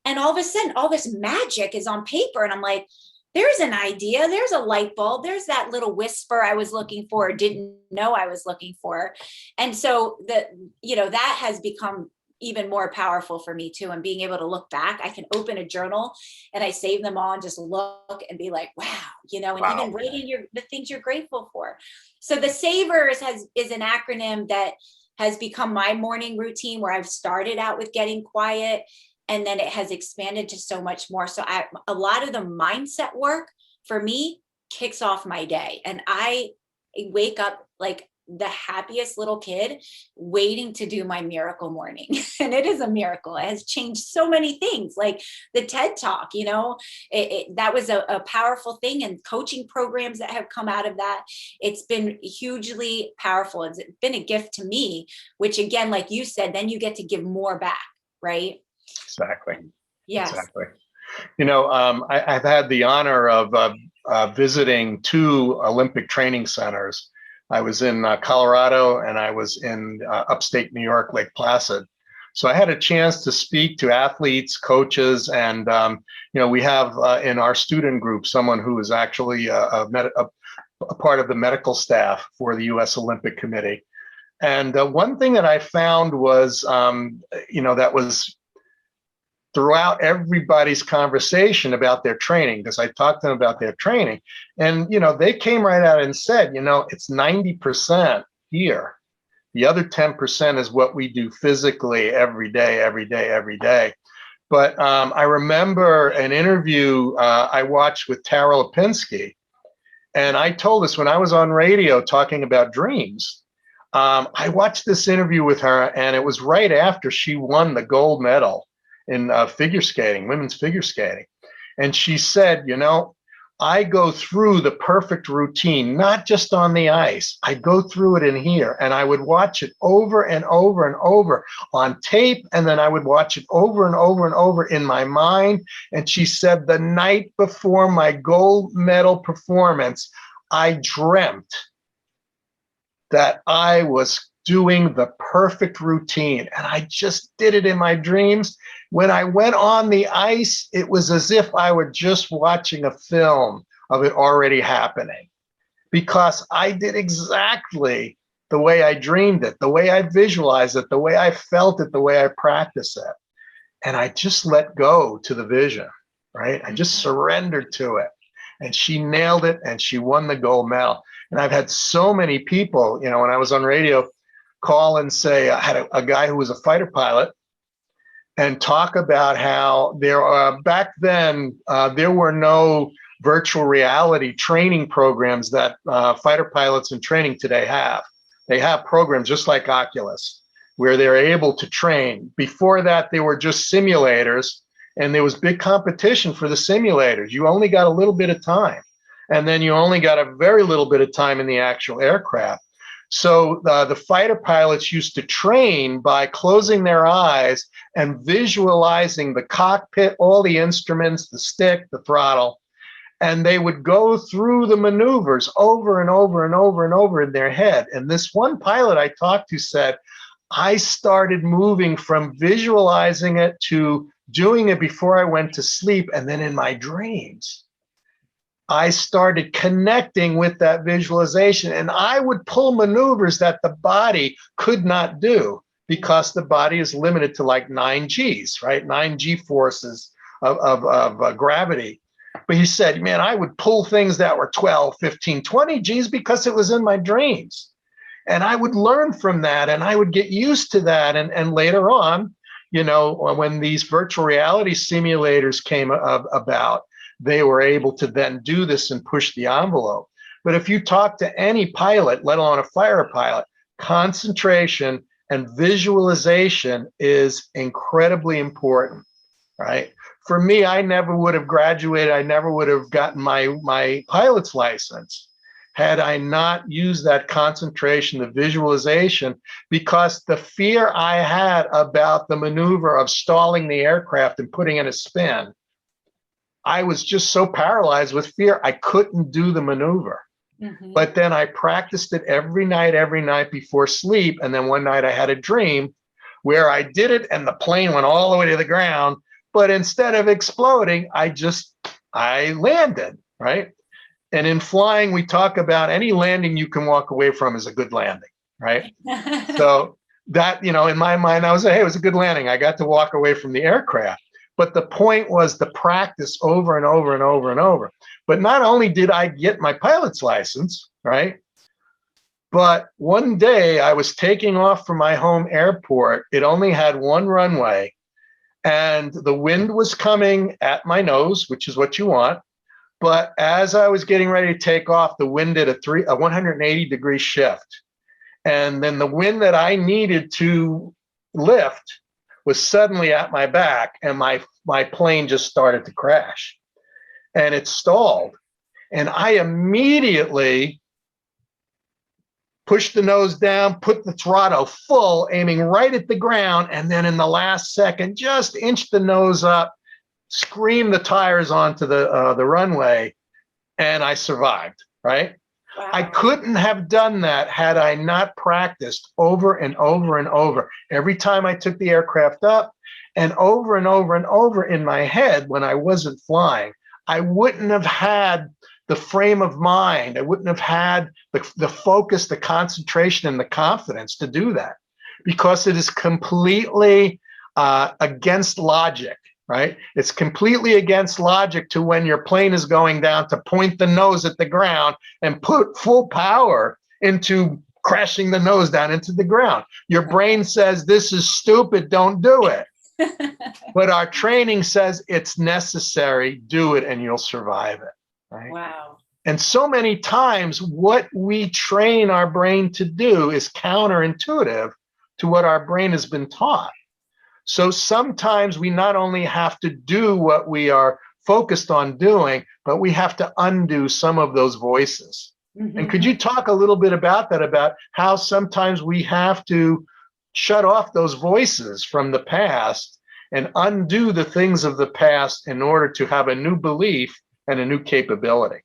And all of a sudden, all this magic is on paper. And I'm like, there's an idea, there's a light bulb, there's that little whisper I was looking for, didn't know I was looking for. And so that has become even more powerful for me too. And being able to look back, I can open a journal and I save them all and just look and be like, wow, and Wow. even writing the things you're grateful for. So the SAVERS is an acronym that has become my morning routine, where I've started out with getting quiet, and then it has expanded to so much more. So a lot of the mindset work for me kicks off my day. And I wake up like the happiest little kid waiting to do my miracle morning. And it is a miracle. It has changed so many things, like the TED Talk, that was a powerful thing, and coaching programs that have come out of that. It's been hugely powerful. It's been a gift to me, which again, like you said, then you get to give more back, right? Exactly. Yes. Exactly. I've had the honor of visiting 2 Olympic training centers. I was in Colorado, and I was in upstate New York, Lake Placid. So I had a chance to speak to athletes, coaches, and we have in our student group someone who is actually a part of the medical staff for the U.S. Olympic Committee. And one thing that I found was, that was throughout everybody's conversation about their training, because I talked to them about their training, and they came right out and said, it's 90% here. The other 10% is what we do physically every day. But I remember an interview I watched with Tara Lipinski, and I told this when I was on radio talking about dreams. I watched this interview with her, and it was right after she won the gold medal in figure skating, women's figure skating. And she said, I go through the perfect routine, not just on the ice. I go through it in here, and I would watch it over and over and over on tape. And then I would watch it over and over and over in my mind. And she said, the night before my gold medal performance, I dreamt that I was doing the perfect routine, and I just did it in my dreams. When I went on the ice, it was as if I were just watching a film of it already happening, because I did exactly the way I dreamed it, the way I visualized it, the way I felt it, the way I practiced it. And I just let go to the vision, right? I just surrendered to it. And she nailed it, and she won the gold medal. And I've had so many people, when I was on radio, call and say, I had a guy who was a fighter pilot, and talk about how back then, there were no virtual reality training programs that fighter pilots in training today have. They have programs just like Oculus, where they're able to train. Before that, they were just simulators, and there was big competition for the simulators. You only got a little bit of time, and then you only got a very little bit of time in the actual aircraft. So the fighter pilots used to train by closing their eyes and visualizing the cockpit, all the instruments, the stick, the throttle, and they would go through the maneuvers over and over and over and over in their head. And this one pilot I talked to said, I started moving from visualizing it to doing it before I went to sleep, and then in my dreams. I started connecting with that visualization, and I would pull maneuvers that the body could not do, because the body is limited to like 9 Gs, right? 9 G forces of gravity. But he said, man, I would pull things that were 12, 15, 20 G's because it was in my dreams. And I would learn from that and I would get used to that. And later on, you know, when these virtual reality simulators came about, they were able to then do this and push the envelope. But if you talk to any pilot, let alone a fighter pilot, concentration and visualization is incredibly important, right? For me, I never would have graduated. I never would have gotten my pilot's license had I not used that concentration, the visualization, because the fear I had about the maneuver of stalling the aircraft and putting in a spin, I was just so paralyzed with fear, I couldn't do the maneuver. Mm-hmm. But then I practiced it every night before sleep. And then one night I had a dream where I did it and the plane went all the way to the ground. But instead of exploding, I landed, right? And in flying, we talk about any landing you can walk away from is a good landing, right? So that, you know, in my mind, I was like, hey, it was a good landing. I got to walk away from the aircraft. But the point was the practice over and over and over and over. But not only did I get my pilot's license, right? But one day I was taking off from my home airport. It only had one runway. And the wind was coming at my nose, which is what you want. But as I was getting ready to take off, the wind did a 180-degree shift. And then the wind that I needed to lift was suddenly at my back, and my plane just started to crash. And it stalled. And I immediately pushed the nose down, put the throttle full, aiming right at the ground. And then in the last second, just inched the nose up, screamed the tires onto the runway, and I survived, right? Wow. I couldn't have done that had I not practiced over and over and over. Every time I took the aircraft up and over and over and over in my head when I wasn't flying, I wouldn't have had the frame of mind. I wouldn't have had the focus, the concentration, and the confidence to do that because it is completely against logic. Right? It's completely against logic to when your plane is going down to point the nose at the ground and put full power into crashing the nose down into the ground. Your brain says, this is stupid, don't do it. But our training says it's necessary, do it, and you'll survive it. Right? Wow. And so many times what we train our brain to do is counterintuitive to what our brain has been taught. So sometimes we not only have to do what we are focused on doing, but we have to undo some of those voices. Mm-hmm. And could you talk a little bit about that, about how sometimes we have to shut off those voices from the past and undo the things of the past in order to have a new belief and a new capability?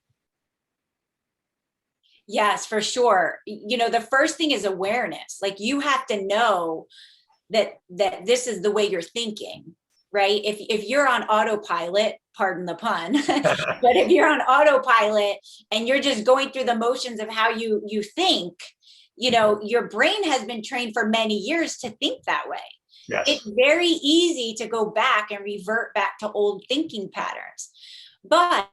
Yes, for sure. You know, the first thing is awareness. Like you have to know that this is the way you're thinking, right? If you're on autopilot, pardon the pun, but if you're on autopilot and you're just going through the motions of how you think, you know, your brain has been trained for many years to think that way. Yes. It's very easy to go back and revert back to old thinking patterns. But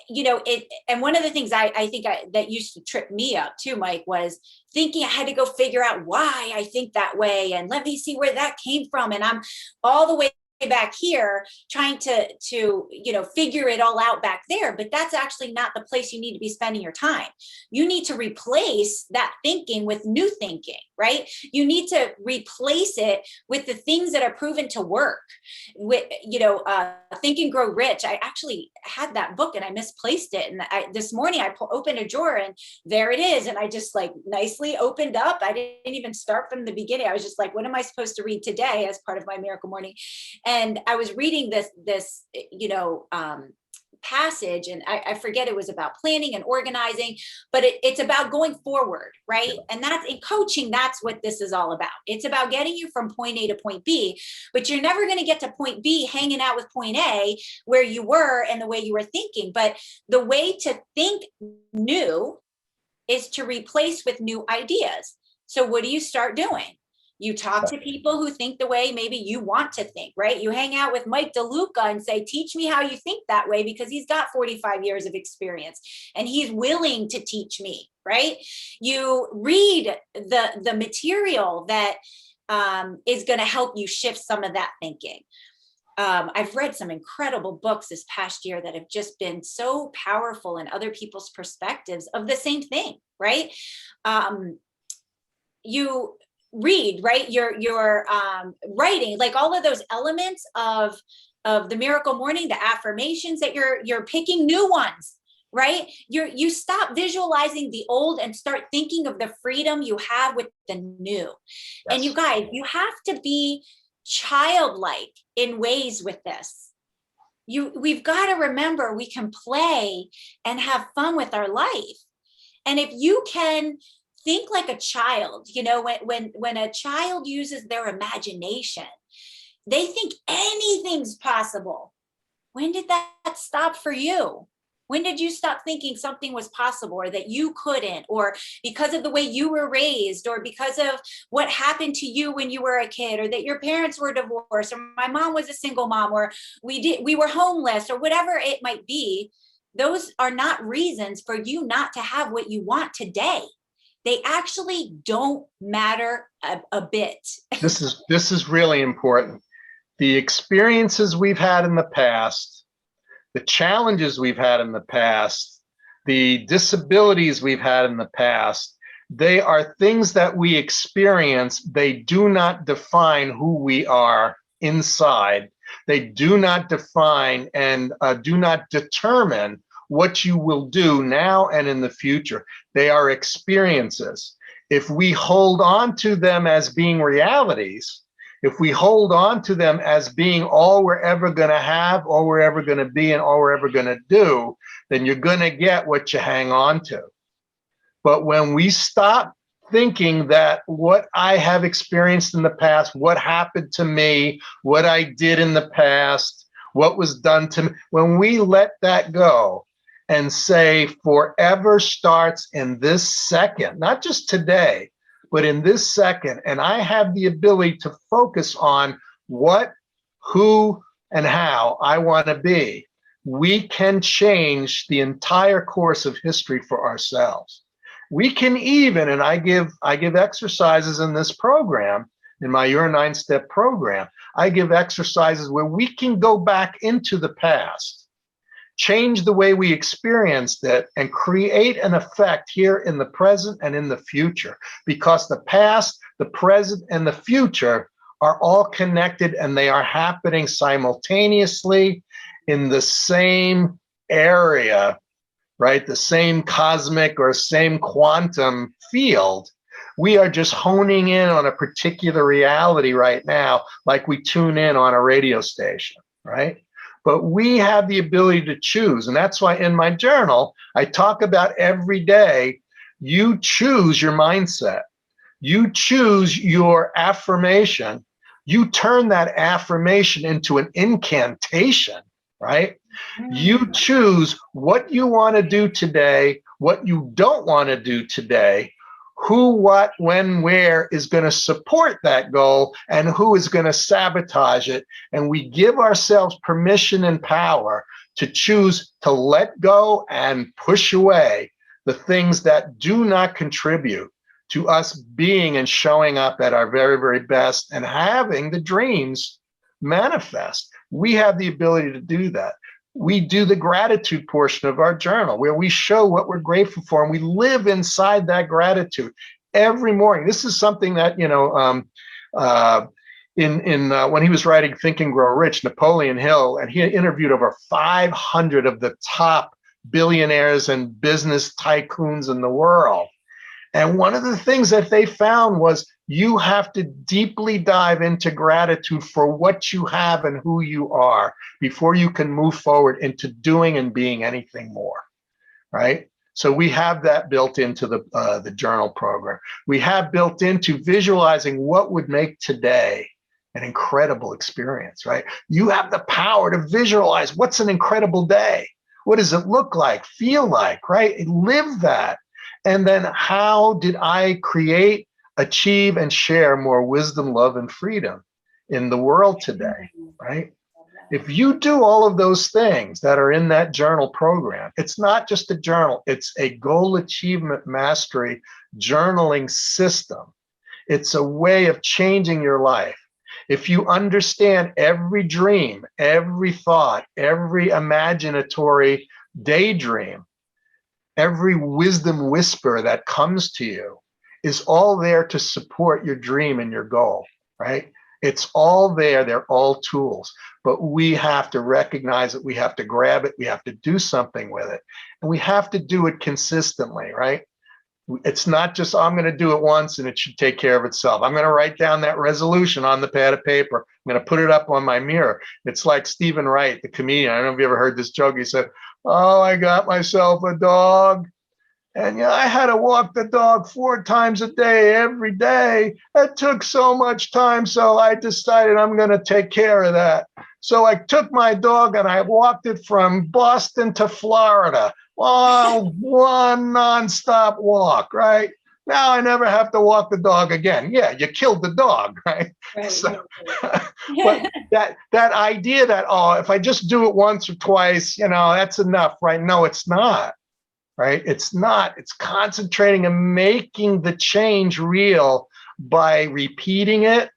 you know, and one of the things I think that used to trip me up too, Mike, was thinking I had to go figure out why I think that way. And let me see where that came from. And I'm all the way back here trying to you know, figure it all out back there. But that's actually not the place you need to be spending your time. You need to replace that thinking with new thinking, right? You need to replace it with the things that are proven to work. With, you know, Think and Grow Rich. I actually had that book and I misplaced it. And this morning I opened a drawer and there it is. And I just like nicely opened up. I didn't even start from the beginning. I was just like, what am I supposed to read today as part of my Miracle Morning? And I was reading this, you know, passage, and I forget, it was about planning and organizing, but it's about going forward, right? And that's in coaching, that's what this is all about. It's about getting you from point A to point B, but you're never going to get to point B hanging out with point A where you were and the way you were thinking. But the way to think new is to replace with new ideas. So what do you start doing? You talk to people who think the way maybe you want to think, right? You hang out with Mike DeLuca and say, teach me how you think that way, because he's got 45 years of experience and he's willing to teach me, right? You read the material that is going to help you shift some of that thinking. I've read some incredible books this past year that have just been so powerful in other people's perspectives of the same thing, right? You read, right? You're writing, like all of those elements of the miracle morning, the affirmations that you're picking new ones, right? You stop visualizing the old and start thinking of the freedom you have with the new. Yes. And you guys, you have to be childlike in ways with this. We've got to remember we can play and have fun with our life. And if you can think like a child, you know, when a child uses their imagination, they think anything's possible. When did that stop for you? When did you stop thinking something was possible, or that you couldn't, or because of the way you were raised, or because of what happened to you when you were a kid, or that your parents were divorced, or my mom was a single mom, or we were homeless, or whatever it might be? Those are not reasons for you not to have what you want today. They actually don't matter a bit. This is really important. The experiences we've had in the past, the challenges we've had in the past, the disabilities we've had in the past, they are things that we experience. They do not define who we are inside. They do not define and do not determine what you will do now and in the future. They are experiences. If we hold on to them as being realities, if we hold on to them as being all we're ever going to have, all we're ever going to be, and all we're ever going to do, then you're going to get what you hang on to. But when we stop thinking that what I have experienced in the past, what happened to me, what I did in the past, what was done to me, when we let that go and say forever starts in this second, not just today, but in this second, and I have the ability to focus on what, who, and how I want to be, we can change the entire course of history for ourselves. We can even, and I give exercises in this program, in my Your 9-Step program, I give exercises where we can go back into the past, change the way we experienced it, and create an effect here in the present and in the future, because the past, the present, and the future are all connected, and they are happening simultaneously in the same area, right? The same cosmic or same quantum field. We are just honing in on a particular reality right now, like we tune in on a radio station, right? But we have the ability to choose. And that's why in my journal, I talk about every day, you choose your mindset. You choose your affirmation. You turn that affirmation into an incantation, right? You choose what you want to do today, what you don't want to do today, who, what, when, where is going to support that goal, and who is going to sabotage it. And we give ourselves permission and power to choose to let go and push away the things that do not contribute to us being and showing up at our very, very best and having the dreams manifest. We have the ability to do that. We do the gratitude portion of our journal where we show what we're grateful for, and we live inside that gratitude every morning. This is something that, when he was writing Think and Grow Rich, Napoleon Hill, and he interviewed over 500 of the top billionaires and business tycoons in the world. And one of the things that they found was you have to deeply dive into gratitude for what you have and who you are before you can move forward into doing and being anything more, right? So we have that built into the journal program. We have built into visualizing what would make today an incredible experience, right? You have the power to visualize what's an incredible day. What does it look like, feel like, right? Live that. And then how did I create achieve and share more wisdom, love, and freedom in the world today, right? If you do all of those things that are in that journal program, it's not just a journal, it's a goal achievement mastery journaling system. It's a way of changing your life. If you understand every dream, every thought, every imaginatory daydream, every wisdom whisper that comes to you is all there to support your dream and your goal, right? It's all there. They're all tools, but we have to recognize it. We have to grab it. We have to do something with it. And we have to do it consistently, right? It's not just, I'm going to do it once and it should take care of itself. I'm going to write down that resolution on the pad of paper. I'm going to put it up on my mirror. It's like Stephen Wright, the comedian. I don't know if you ever heard this joke. He said, oh, I got myself a dog. And I had to walk the dog 4 times a day, every day. It took so much time. So I decided I'm going to take care of that. So I took my dog and I walked it from Boston to Florida. Oh, one nonstop walk, right? Now I never have to walk the dog again. Yeah, you killed the dog, right? Right, So, right. but that idea that, oh, if I just do it once or twice, that's enough, right? No, it's not. Right? It's not. It's concentrating and making the change real by repeating it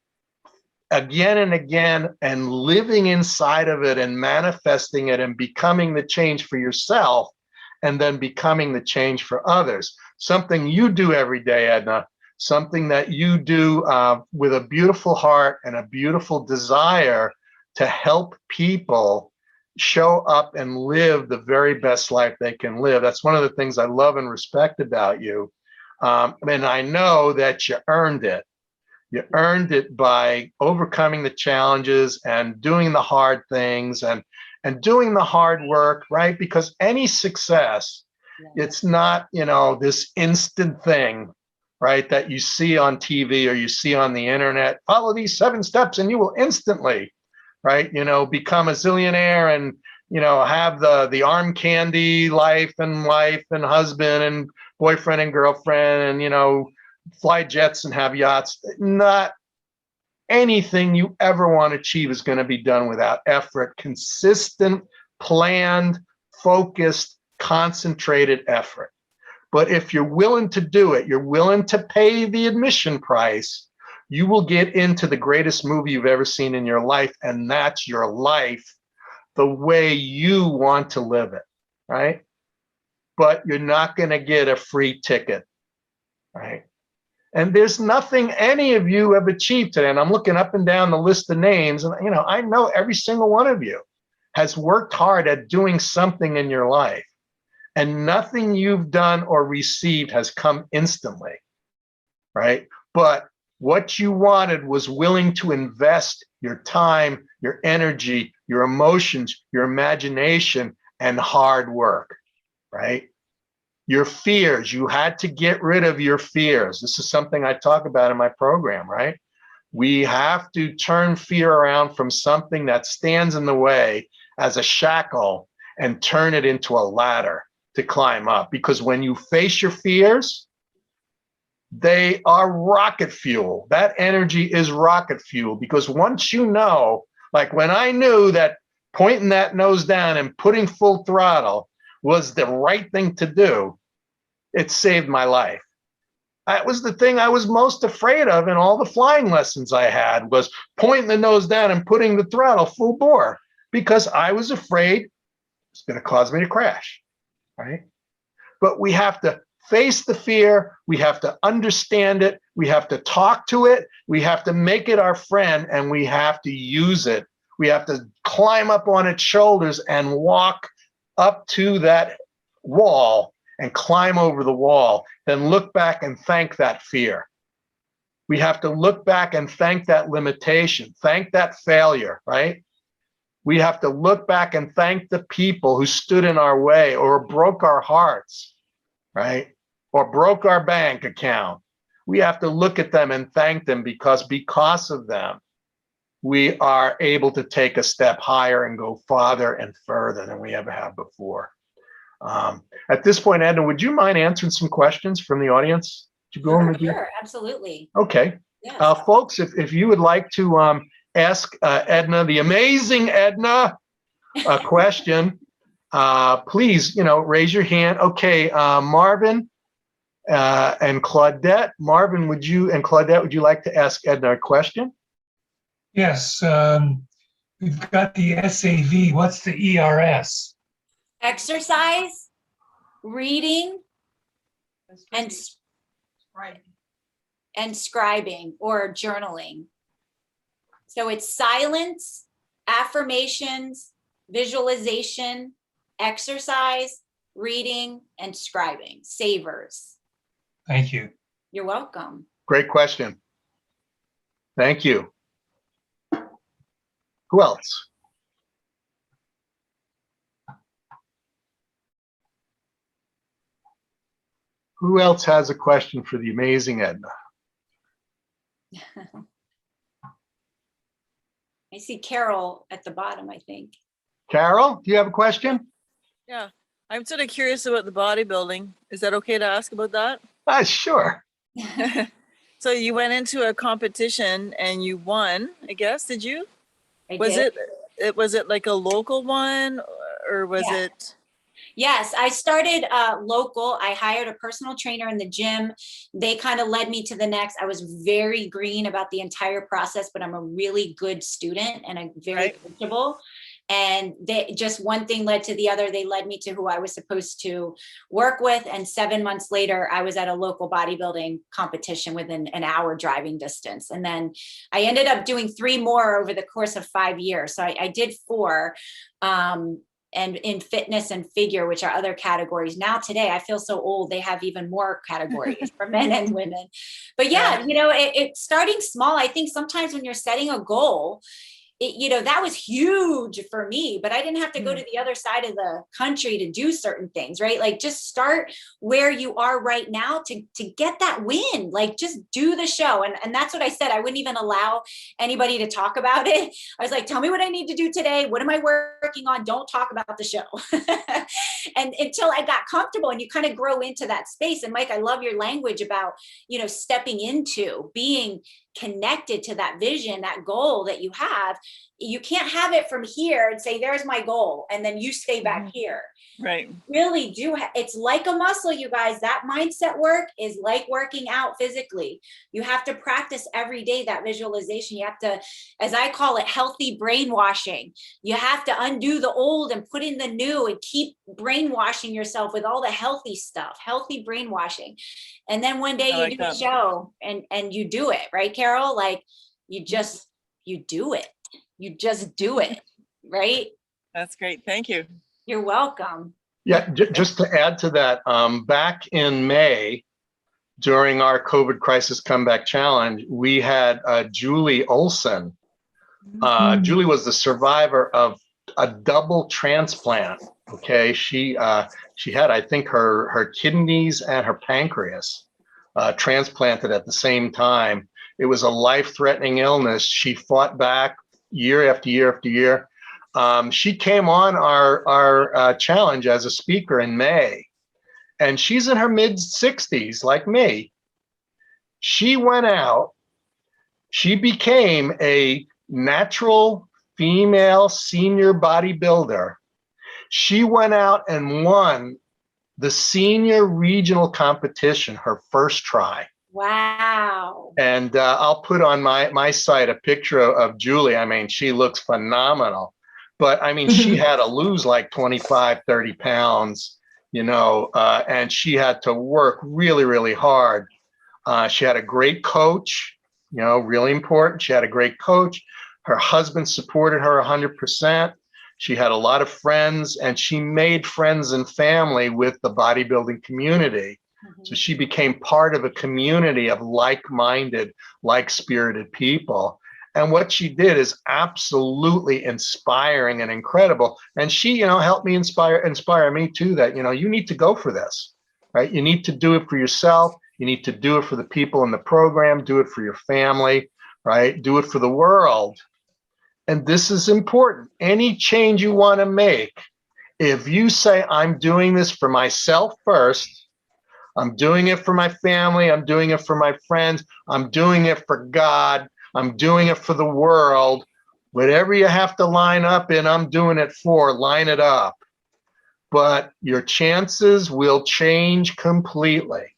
again and again and living inside of it and manifesting it and becoming the change for yourself and then becoming the change for others. Something you do every day, Edna, something that you do with a beautiful heart and a beautiful desire to help people show up and live the very best life they can live. That's one of the things I love and respect about you. And I know that you earned it. You earned it by overcoming the challenges and doing the hard things and doing the hard work, right? Because any success, it's not, this instant thing, right? That you see on TV or you see on the internet. Follow these 7 steps and you will instantly, right? Become a zillionaire and, have the arm candy life and husband and boyfriend and girlfriend and, fly jets and have yachts. Not anything you ever want to achieve is going to be done without effort, consistent, planned, focused, concentrated effort. But if you're willing to do it, you're willing to pay the admission price, you will get into the greatest movie you've ever seen in your life, and that's your life the way you want to live it, right? But you're not going to get a free ticket, right? And there's nothing any of you have achieved today. And I'm looking up and down the list of names, and I know every single one of you has worked hard at doing something in your life, and nothing you've done or received has come instantly, right? But what you wanted was willing to invest your time, your energy, your emotions, your imagination, and hard work, right? Your fears, you had to get rid of your fears. This is something I talk about in my program, right? We have to turn fear around from something that stands in the way as a shackle and turn it into a ladder to climb up. Because when you face your fears, they are rocket fuel. That energy is rocket fuel. Because once like when I knew that pointing that nose down and putting full throttle was the right thing to do, it saved my life. That was the thing I was most afraid of in all the flying lessons I had, was pointing the nose down and putting the throttle full bore, because I was afraid it's going to cause me to crash, right? But we have to face the fear. We have to understand it. We have to talk to it. We have to make it our friend, and we have to use it. We have to climb up on its shoulders and walk up to that wall and climb over the wall, then look back and thank that fear. We have to look back and thank that limitation, thank that failure, right? We have to look back and thank the people who stood in our way or broke our hearts, right? Or broke our bank account. We have to look at them and thank them, because of them, we are able to take a step higher and go farther and further than we ever have before. At this point, Edna, would you mind answering some questions from the audience? To go over Sure, absolutely. Okay. Yes. Folks, if you would like to ask Edna, the amazing Edna, a question, please, raise your hand. Okay, Marvin and Claudette. Marvin, and Claudette, would you like to ask Edna a question? Yes, we've got the SAV. What's the ERS? Exercise, reading, and scribing or journaling. So it's silence, affirmations, visualization, exercise, reading, and scribing. Savers. Thank you. You're welcome. Great question. Thank you. Who else? Who else has a question for the amazing Edna? I see Carol at the bottom, I think. Carol, do you have a question? Yeah, I'm sort of curious about the bodybuilding. Is that okay to ask about that? Sure. So you went into a competition and you won, I guess, did you? I Was did. was it like a local one or was Yeah. it? Yes, I started local. I hired a personal trainer in the gym. They kind of led me to the next. I was very green about the entire process, but I'm a really good student and I'm very coachable. And they just one thing led to the other. They led me to who I was supposed to work with. And 7 months later, I was at a local bodybuilding competition within an hour driving distance. And then I ended up doing 3 more over the course of 5 years. So I did 4. And in fitness and figure, which are other categories. Now today, I feel so old, they have even more categories for men and women. But yeah, it's starting small. I think sometimes when you're setting a goal, that was huge for me, but I didn't have to go to the other side of the country to do certain things, right? Like just start where you are right now to get that win, like just do the show. And that's what I said. I wouldn't even allow anybody to talk about it. I was like, tell me what I need to do today. What am I working on? Don't talk about the show. And until I got comfortable, and you kind of grow into that space. And Mike, I love your language about, stepping into being connected to that vision, that goal that you have. You can't have it from here and say, there's my goal, and then you stay back here. Right. Really do. It's like a muscle, you guys. That mindset work is like working out physically. You have to practice every day that visualization. You have to, as I call it, healthy brainwashing. You have to undo the old and put in the new and keep brainwashing yourself with all the healthy stuff, healthy brainwashing. And then one day you do a show and you do it, right, Carol? Like you do it. You just do it, right? That's great. Thank you. You're welcome. Yeah, just to add to that, back in May, during our COVID Crisis Comeback Challenge, we had Julie Olson. Julie was the survivor of a double transplant. Okay, she had, I think, her kidneys and her pancreas transplanted at the same time. It was a life-threatening illness. She fought back year after year after year. She came on our challenge as a speaker in May, and she's in her mid-60s like me. She went out, she became a natural female senior bodybuilder. She went out and won the senior regional competition her first try. Wow. And I'll put on my site a picture of Julie. I mean, she looks phenomenal. But I mean, she had to lose like 25, 30 pounds, and she had to work really, really hard. She had a great coach, really important. She had a great coach. Her husband supported her 100%. She had a lot of friends, and she made friends and family with the bodybuilding community. So she became part of a community of like-minded, like-spirited people. And what she did is absolutely inspiring and incredible. And she, helped me inspire me too, that, you need to go for this, right? You need to do it for yourself. You need to do it for the people in the program, do it for your family, right? Do it for the world. And this is important. Any change you want to make, if you say, I'm doing this for myself first, I'm doing it for my family. I'm doing it for my friends. I'm doing it for God. I'm doing it for the world. Whatever you have to line up in, I'm doing it for, line it up. But your chances will change completely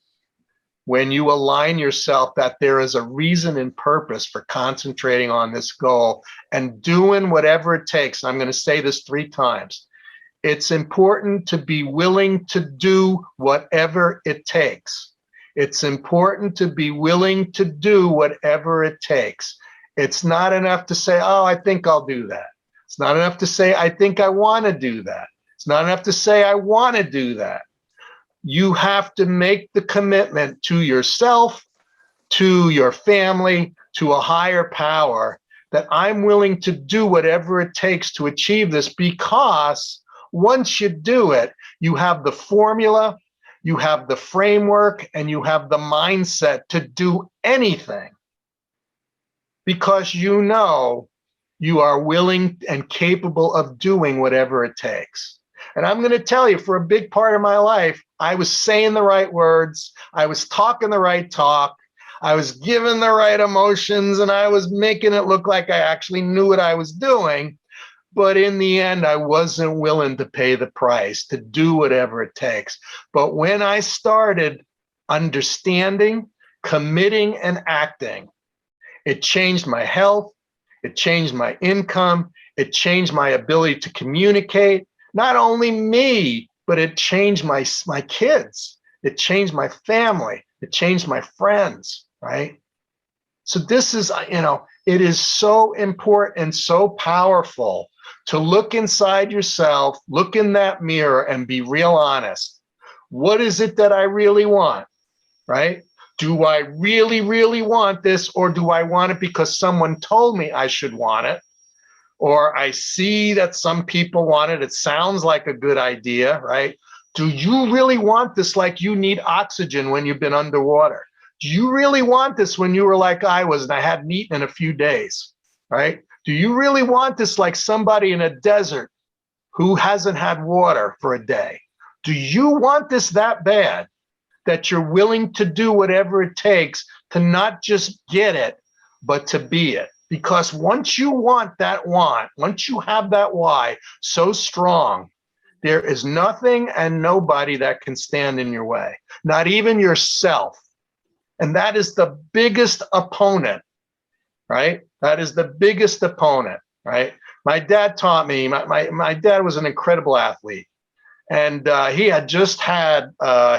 when you align yourself that there is a reason and purpose for concentrating on this goal and doing whatever it takes. I'm going to say this 3 times. It's important to be willing to do whatever it takes. It's important to be willing to do whatever it takes. It's not enough to say, oh, I think I'll do that. It's not enough to say, I think I want to do that. It's not enough to say, I want to do that. You have to make the commitment to yourself, to your family, to a higher power, that I'm willing to do whatever it takes to achieve this, because once you do it, you have the formula, you have the framework, and you have the mindset to do anything, because you know you are willing and capable of doing whatever it takes. And I'm going to tell you, for a big part of my life, I was saying the right words, I was talking the right talk, I was giving the right emotions, and I was making it look like I actually knew what I was doing. But in the end, I wasn't willing to pay the price, to do whatever it takes. But when I started understanding, committing, and acting, it changed my health, it changed my income, it changed my ability to communicate. Not only me, but it changed my kids. It changed my family. It changed my friends, right? So this is, it is so important and so powerful to look inside yourself, look in that mirror, and be real honest. What is it that I really want, right? Do I really, really want this, or do I want it because someone told me I should want it? Or I see that some people want it. It sounds like a good idea, right? Do you really want this like you need oxygen when you've been underwater? Do you really want this when you were like I was and I hadn't eaten in a few days, right? Do you really want this like somebody in a desert who hasn't had water for a day? Do you want this that bad that you're willing to do whatever it takes to not just get it, but to be it? Because once you want that want, once you have that why so strong, there is nothing and nobody that can stand in your way, not even yourself. And that is the biggest opponent, right? That is the biggest opponent, right? My dad taught me, my dad was an incredible athlete. And he had just had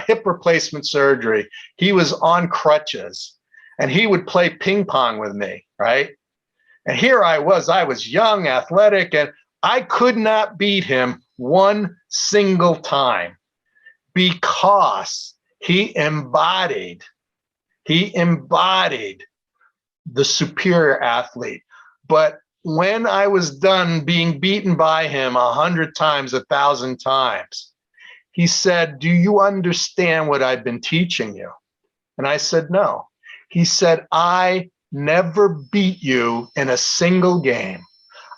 hip replacement surgery. He was on crutches, and he would play ping pong with me, right? And here I was young, athletic, and I could not beat him one single time because he embodied the superior athlete. But when I was done being beaten by him 100 times, 1,000 times, he said, "Do you understand what I've been teaching you?" And I said, "No." He said, "I never beat you in a single game.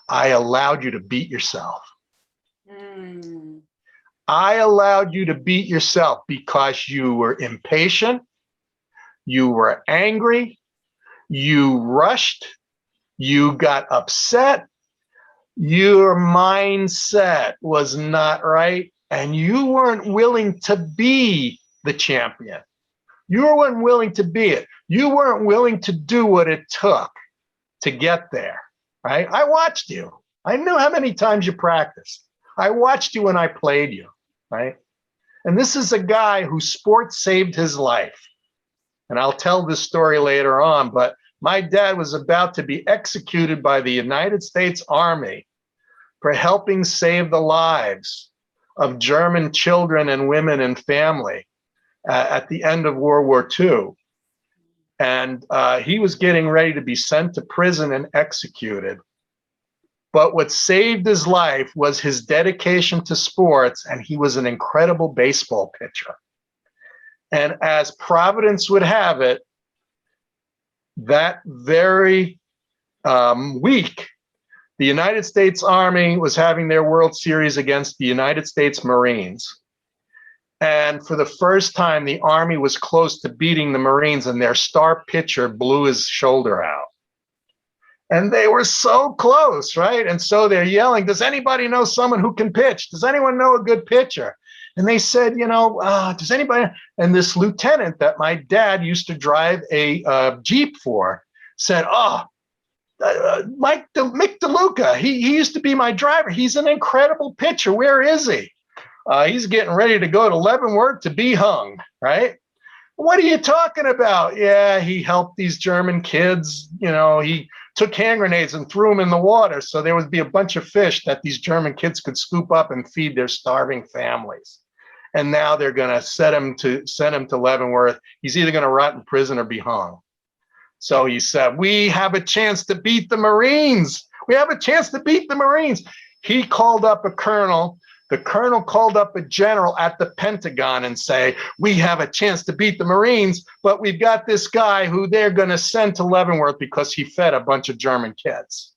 I allowed you to beat yourself." I allowed you to beat yourself because you were impatient, you were angry, you rushed, you got upset, your mindset was not right, and you weren't willing to be the champion. You weren't willing to be it. You weren't willing to do what it took to get there, right? I watched you. I knew how many times you practiced. I watched you when I played you, right? And this is a guy whose sport saved his life. And I'll tell this story later on, but my dad was about to be executed by the United States Army for helping save the lives of German children and women and family at the end of World War II. And he was getting ready to be sent to prison and executed. But what saved his life was his dedication to sports, and he was an incredible baseball pitcher. And as Providence would have it, that very week, the United States Army was having their World Series against the United States Marines. And for the first time, the Army was close to beating the Marines, and their star pitcher blew his shoulder out. And they were so close, right? And so they're yelling, does anybody know someone who can pitch? Does anyone know a good pitcher? And they said, does anybody? And this lieutenant that my dad used to drive a Jeep for said, Mike DeLuca, he used to be my driver. He's an incredible pitcher. Where is he? He's getting ready to go to Leavenworth to be hung, right? What are you talking about? Yeah, he helped these German kids. He took hand grenades and threw them in the water so there would be a bunch of fish that these German kids could scoop up and feed their starving families. And now they're going to send him to Leavenworth. He's either going to rot in prison or be hung. So he said, we have a chance to beat the Marines. We have a chance to beat the Marines. He called up a colonel. The colonel called up a general at the Pentagon and say, we have a chance to beat the Marines, but we've got this guy who they're going to send to Leavenworth because he fed a bunch of German kids.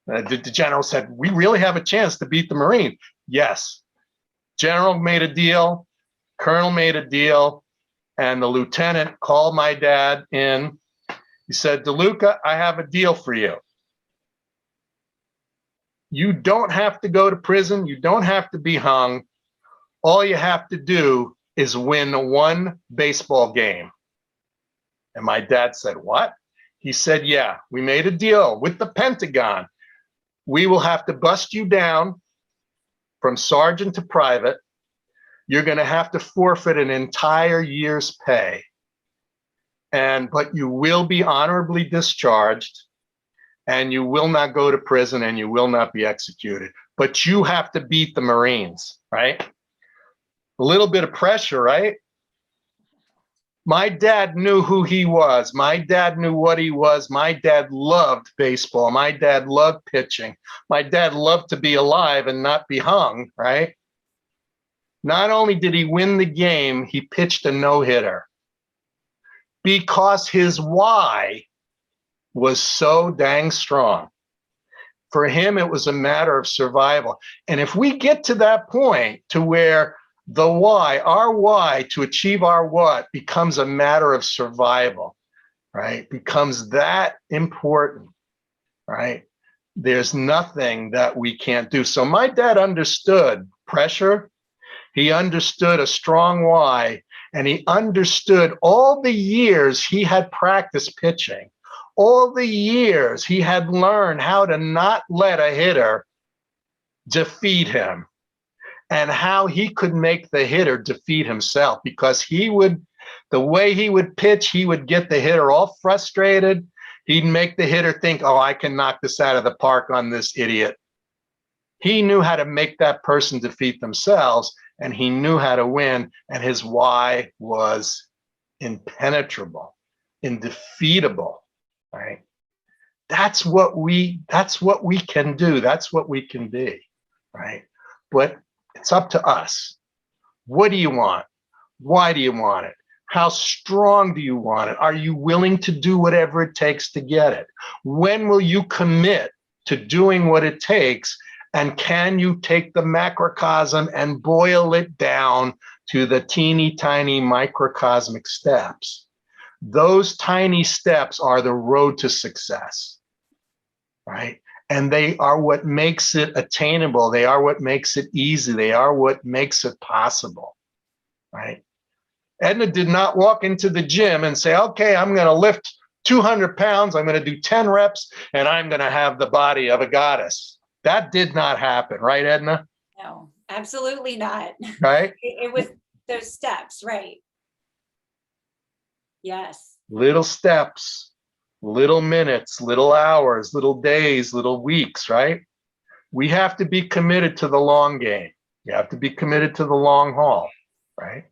The general said, we really have a chance to beat the Marine. Yes. General made a deal. Colonel made a deal. And the lieutenant called my dad in. He said, DeLuca, I have a deal for you. You don't have to go to prison. You don't have to be hung. All you have to do is win one baseball game. And my dad said, what? He said, yeah, we made a deal with the Pentagon. We will have to bust you down from sergeant to private. You're going to have to forfeit an entire year's pay. But you will be honorably discharged. And you will not go to prison and you will not be executed. But you have to beat the Marines, right? A little bit of pressure, right? My dad knew who he was. My dad knew what he was. My dad loved baseball. My dad loved pitching. My dad loved to be alive and not be hung, right? Not only did he win the game, he pitched a no-hitter because his why was so dang strong. For him, it was a matter of survival. And if we get to that point to where the why, our why to achieve our what becomes a matter of survival, right? Becomes that important, right? There's nothing that we can't do. So my dad understood pressure. He understood a strong why, and he understood all the years he had practiced pitching. All the years he had learned how to not let a hitter defeat him and how he could make the hitter defeat himself, because the way he would pitch, he would get the hitter all frustrated. He'd make the hitter think, oh, I can knock this out of the park on this idiot. He knew how to make that person defeat themselves, and he knew how to win, and his why was impenetrable, indefeatable. Right. That's what we can do. That's what we can be. Right. But it's up to us. What do you want? Why do you want it? How strong do you want it? Are you willing to do whatever it takes to get it? When will you commit to doing what it takes? And can you take the macrocosm and boil it down to the teeny tiny microcosmic steps? Those tiny steps are the road to success, right? And they are what makes it attainable. They are what makes it easy. They are what makes it possible, right? Edna did not walk into the gym and say, okay, I'm going to lift 200 pounds. I'm going to do 10 reps and I'm going to have the body of a goddess. That did not happen, right, Edna? No, absolutely not. Right? It was those steps, right? Yes. Little steps, little minutes, little hours, little days, little weeks, right? We have to be committed to the long game. You have to be committed to the long haul, right?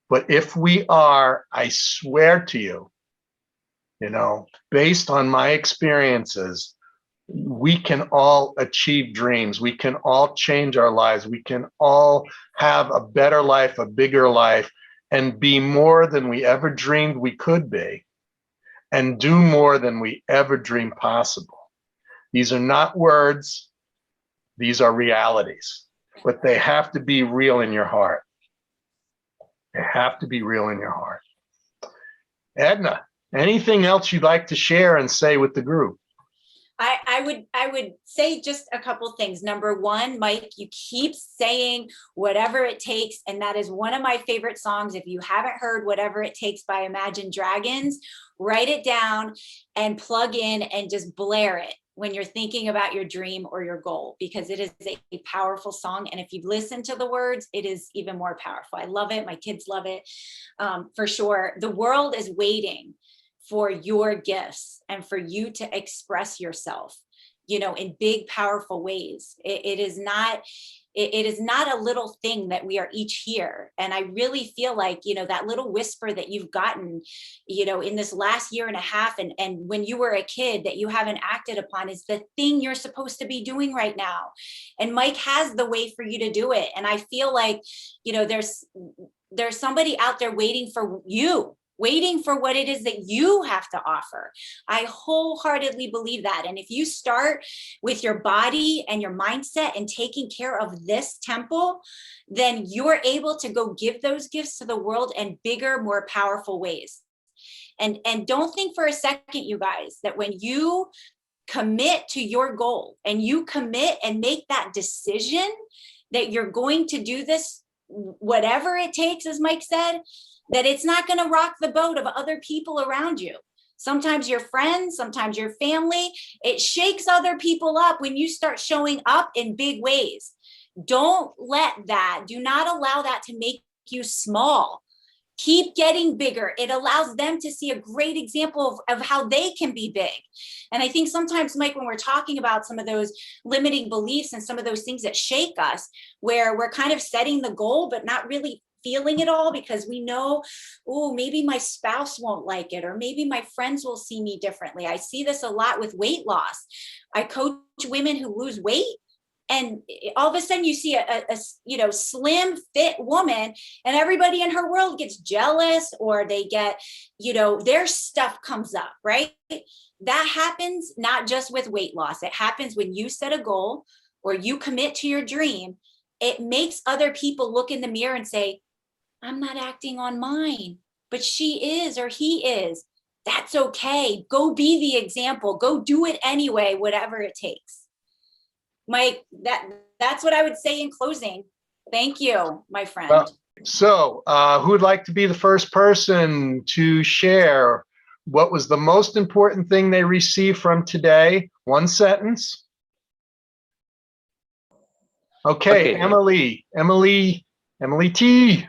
But if we are, I swear to you, based on my experiences, we can all achieve dreams. We can all change our lives. We can all have a better life, a bigger life, and be more than we ever dreamed we could be, and do more than we ever dreamed possible. These are not words. These are realities, but they have to be real in your heart. They have to be real in your heart. Edna, anything else you'd like to share and say with the group? I would say just a couple things. Number one, Mike, you keep saying whatever it takes. And that is one of my favorite songs. If you haven't heard Whatever It Takes by Imagine Dragons, write it down and plug in and just blare it when you're thinking about your dream or your goal, because it is a powerful song. And if you've listened to the words, it is even more powerful. I love it. My kids love it, for sure. The world is waiting for your gifts and for you to express yourself, in big, powerful ways. It is not a little thing that we are each here. And I really feel like, that little whisper that you've gotten, in this last year and a half, and when you were a kid that you haven't acted upon, is the thing you're supposed to be doing right now. And Mike has the way for you to do it. And I feel like, there's somebody out there waiting for you, waiting for what it is that you have to offer. I wholeheartedly believe that. And if you start with your body and your mindset and taking care of this temple, then you're able to go give those gifts to the world in bigger, more powerful ways. And don't think for a second, you guys, that when you commit to your goal and you commit and make that decision that you're going to do this, whatever it takes, as Mike said, that it's not going to rock the boat of other people around you. Sometimes your friends, sometimes your family, it shakes other people up when you start showing up in big ways. Do not allow that to make you small. Keep getting bigger. It allows them to see a great example of how they can be big. And I think sometimes, Mike, when we're talking about some of those limiting beliefs and some of those things that shake us, where we're kind of setting the goal, but not really feeling it all, because we know, oh, maybe my spouse won't like it, or maybe my friends will see me differently. I see this a lot with weight loss. I coach women who lose weight, and all of a sudden you see a slim, fit woman, and everybody in her world gets jealous, or they get, their stuff comes up, right? That happens not just with weight loss. It happens when you set a goal or you commit to your dream. It makes other people look in the mirror and say, I'm not acting on mine, but she is, or he is. That's okay. Go be the example. Go do it anyway, whatever it takes. Mike, that's what I would say in closing. Thank you, my friend. Well, so who would like to be the first person to share what was the most important thing they received from today? One sentence. Okay. Emily T.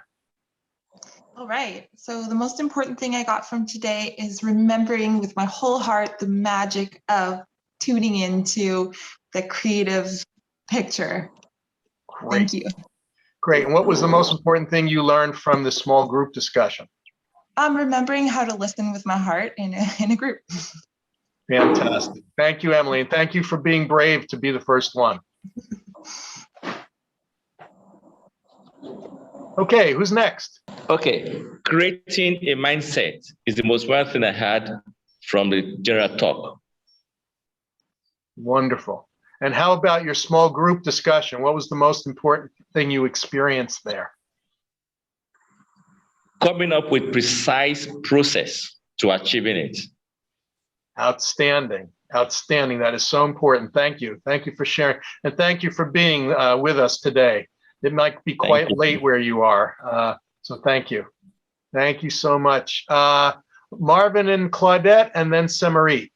All right. So the most important thing I got from today is remembering with my whole heart the magic of tuning into the creative picture. Great. Thank you. Great. And what was the most important thing you learned from the small group discussion? I'm remembering how to listen with my heart in a group. Fantastic. Thank you, Emily. And thank you for being brave to be the first one. Okay, who's next? Okay, creating a mindset is the most important thing I had from the general talk. Wonderful. And how about your small group discussion? What was the most important thing you experienced there? Coming up with precise process to achieving it. Outstanding. Outstanding. That is so important. Thank you. Thank you for sharing. And thank you for being with us today. It might be quite late where you are. So thank you. Thank you so much. Marvin and Claudette, and then Samarit.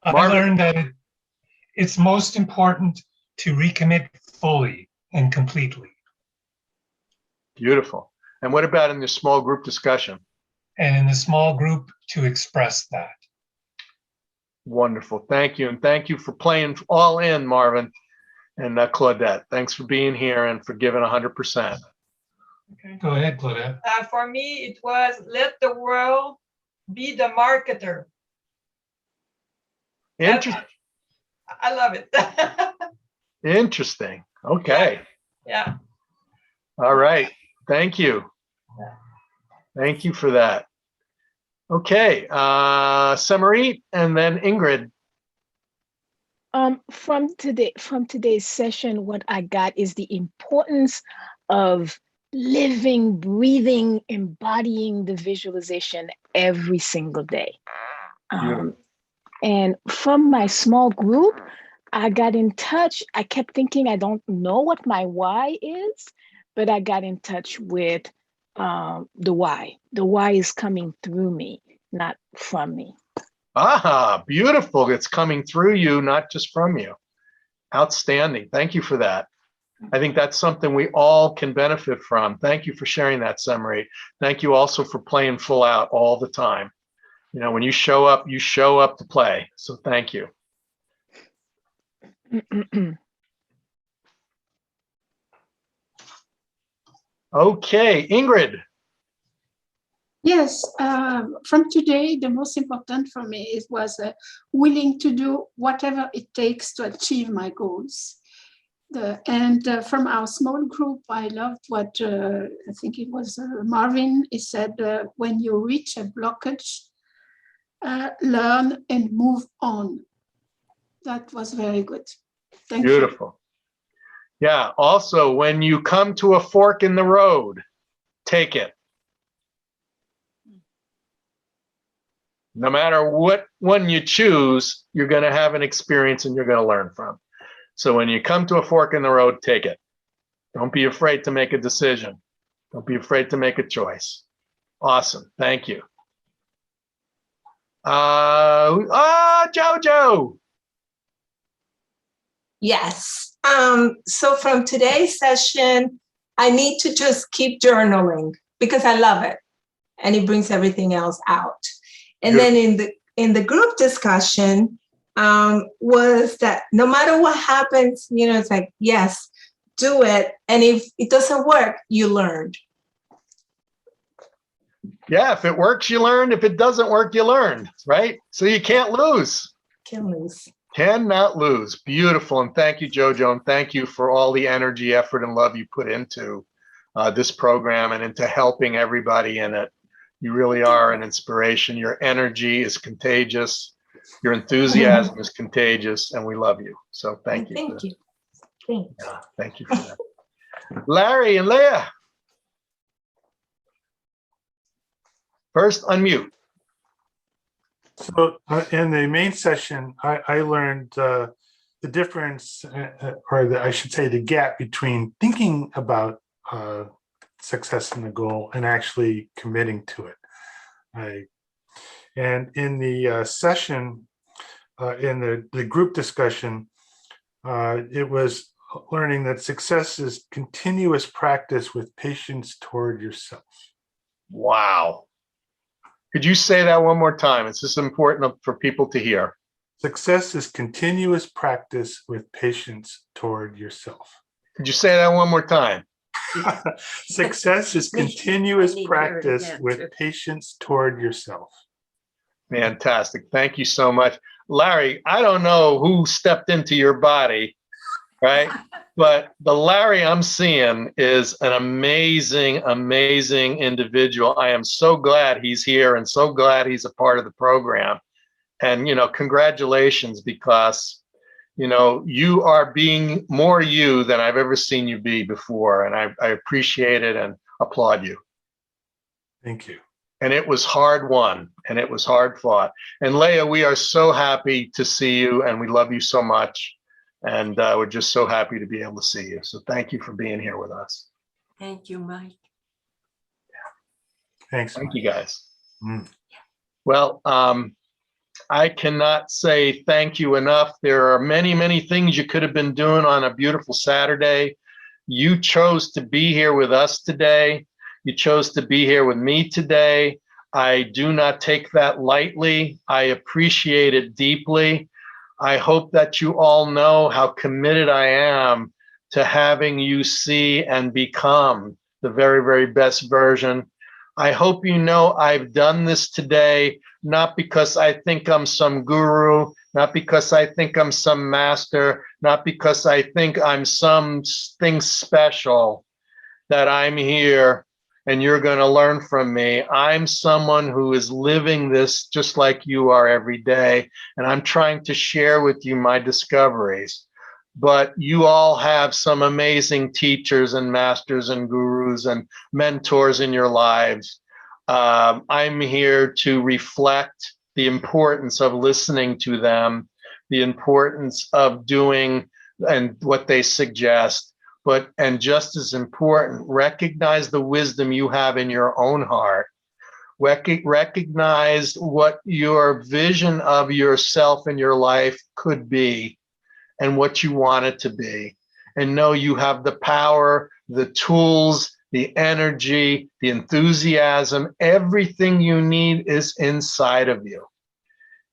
I learned that it's most important to recommit fully and completely. Beautiful. And what about in the small group discussion? And in the small group, to express that. Wonderful. Thank you. And thank you for playing all in, Marvin and Claudette. Thanks for being here and for giving 100%. Okay. Go ahead, Claudette. For me, it was let the world be the marketer. Interesting. I love it. Interesting. Okay. Yeah. All right. Thank you. Thank you for that. Okay. Samarit and then Ingrid. From today's session, what I got is the importance of living, breathing, embodying the visualization every single day. And from my small group, I got in touch. I kept thinking I don't know what my why is, but I got in touch with the why. The why is coming through me, not from me. Ah, beautiful. It's coming through you, not just from you. Outstanding. Thank you for that. I think that's something we all can benefit from. Thank you for sharing that, Summary. Thank you also for playing full out all the time. You know, when you show up to play. So thank you. Okay, Ingrid. Yes, from today, the most important for me was willing to do whatever it takes to achieve my goals. From our small group, I loved what I think it was Marvin. He said, when you reach a blockage, learn and move on. That was very good. Thank you. Beautiful. Yeah. Also, when you come to a fork in the road, take it. No matter what one you choose, you're going to have an experience and you're going to learn from. So when you come to a fork in the road, take it. Don't be afraid to make a decision. Don't be afraid to make a choice. Awesome. Thank you. Jojo. Yes. So from today's session, I need to just keep journaling because I love it and it brings everything else out. And Good. then in the group discussion was that no matter what happens, you know, it's like, yes, do it. And if it doesn't work, you learned. Yeah, if it works, you learn. If it doesn't work, you learn, right? So you can't lose. Can't lose. Cannot lose. Beautiful. And thank you, Jojo. And thank you for all the energy, effort, and love you put into this program and into helping everybody in it. You really are an inspiration. Your energy is contagious. Your enthusiasm is contagious, and we love you. So thank you. Thank you. Thanks. Yeah, thank you for that. Larry and Leah. First, unmute. So in the main session, I learned the difference, I should say the gap between thinking about success in the goal and actually committing to it. And in the session, in the group discussion, it was learning that success is continuous practice with patience toward yourself. Wow. Could you say that one more time? It's just important for people to hear. Success is continuous practice with patience toward yourself. Could you say that one more time? Success is continuous practice with patience toward yourself. Fantastic. Thank you so much. Larry, I don't know who stepped into your body, right? But the Larry I'm seeing is an amazing, amazing individual. I am so glad he's here and so glad he's a part of the program. And, you know, congratulations, because, you know, you are being more you than I've ever seen you be before. And I appreciate it and applaud you. Thank you. And it was hard won and it was hard fought. And Leah, we are so happy to see you and we love you so much. And we're just so happy to be able to see you. So thank you for being here with us. Thank you, Mike. Thanks. Thank Mike. you, guys. Well, I cannot say thank you enough. There are many, many things you could have been doing on a beautiful Saturday. You chose to be here with us today. You chose to be here with me today. I do not take that lightly. I appreciate it deeply. I hope that you all know how committed I am to having you see and become the very, very best version. I hope you know I've done this today, not because I think I'm some guru, not because I think I'm some master, not because I think I'm something special, that I'm here and you're going to learn from me. I'm someone who is living this just like you are every day, and I'm trying to share with you my discoveries. But you all have some amazing teachers and masters and gurus and mentors in your lives. I'm here to reflect the importance of listening to them, the importance of doing and what they suggest, but, and just as important, recognize the wisdom you have in your own heart. Recognize what your vision of yourself and your life could be and what you want it to be. And know you have the power, the tools, the energy, the enthusiasm, everything you need is inside of you.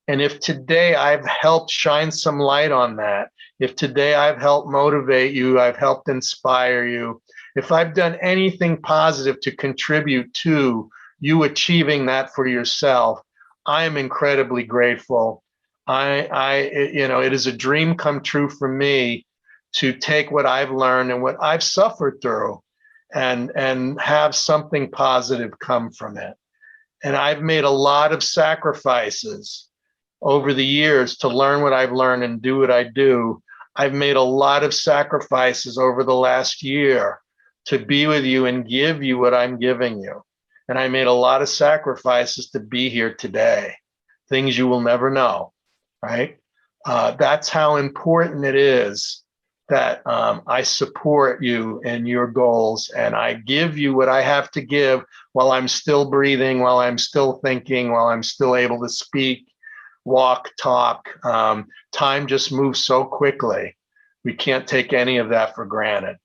And if today I've helped shine some light on that, if today I've helped motivate you, I've helped inspire you, if I've done anything positive to contribute to you achieving that for yourself, I am incredibly grateful. It is a dream come true for me to take what I've learned and what I've suffered through and have something positive come from it. And I've made a lot of sacrifices over the years to learn what I've learned and do what I do. I've made a lot of sacrifices over the last year to be with you and give you what I'm giving you. And I made a lot of sacrifices to be here today, things you will never know, right? That's how important it is that I support you in your goals, and I give you what I have to give while I'm still breathing, while I'm still thinking, while I'm still able to speak, walk, talk. Time just moves so quickly. We can't take any of that for granted.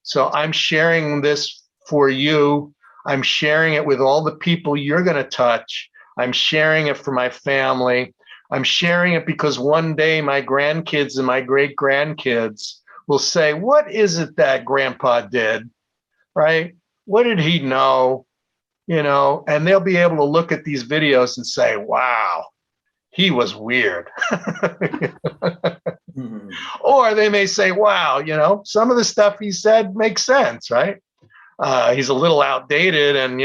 So I'm sharing this for you. I'm sharing it with all the people you're going to touch. I'm sharing it for my family. I'm sharing it because one day my grandkids and my great grandkids will say, what is it that grandpa did, right? What did he know? You know, and they'll be able to look at these videos and say, wow, he was weird. Or they may say, wow, you know, some of the stuff he said makes sense, right? He's a little outdated, and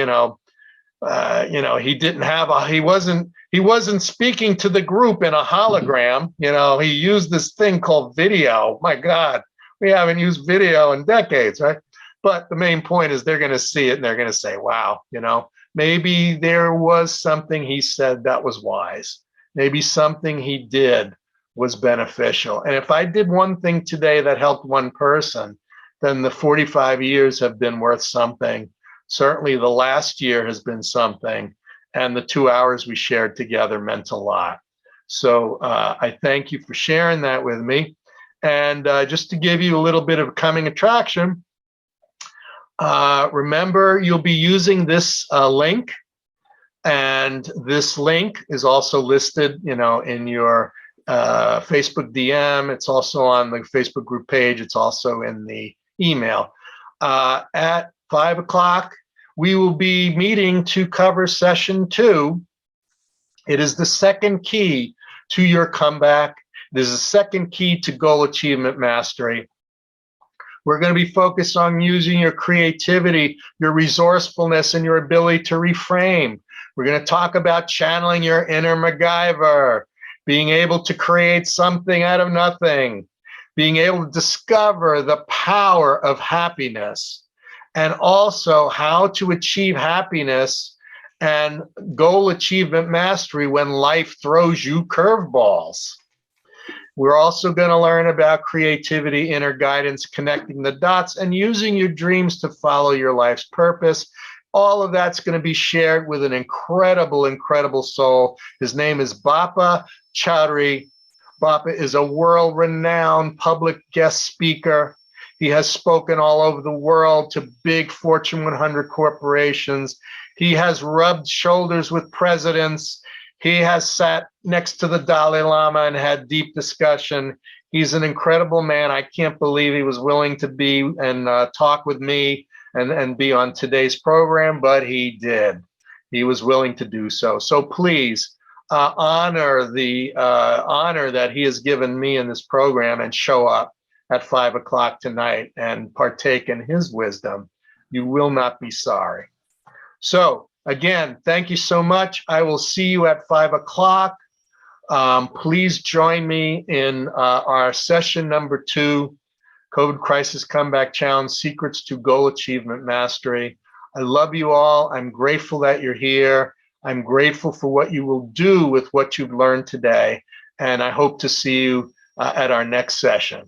he didn't have he wasn't speaking to the group in a hologram. You know, he used this thing called video. My God, we haven't used video in decades, right? But the main point is they're going to see it and they're going to say, wow, you know, maybe there was something he said that was wise. Maybe something he did was beneficial. And if I did one thing today that helped one person, then the 45 years have been worth something. Certainly the last year has been something. And the 2 hours we shared together meant a lot. So I thank you for sharing that with me. And just to give you a little bit of coming attraction, remember, you'll be using this link. And this link is also listed, you know, in your Facebook DM. It's also on the Facebook group page. It's also in the email. At 5 o'clock, we will be meeting to cover session 2. It is the second key to your comeback. It is the second key to goal achievement mastery. We're going to be focused on using your creativity, your resourcefulness, and your ability to reframe. We're going to talk about channeling your inner MacGyver, being able to create something out of nothing, being able to discover the power of happiness, and also how to achieve happiness and goal achievement mastery when life throws you curveballs. We're also going to learn about creativity, inner guidance, connecting the dots, and using your dreams to follow your life's purpose. All of that's going to be shared with an incredible, incredible soul. His name is Bapa Chowdhury. Bapa is a world-renowned public guest speaker. He has spoken all over the world to big Fortune 100 corporations. He has rubbed shoulders with presidents. He has sat next to the Dalai Lama and had deep discussion. He's an incredible man. I can't believe he was willing to be and talk with me and be on today's program, but he did. He was willing to do so. So please honor the honor that he has given me in this program and show up at 5 o'clock tonight and partake in his wisdom. You will not be sorry. So again, thank you so much. I will see you at 5 o'clock. Please join me in our session number 2, COVID Crisis Comeback Challenge, Secrets to Goal Achievement Mastery. I love you all. I'm grateful that you're here. I'm grateful for what you will do with what you've learned today. And I hope to see you at our next session.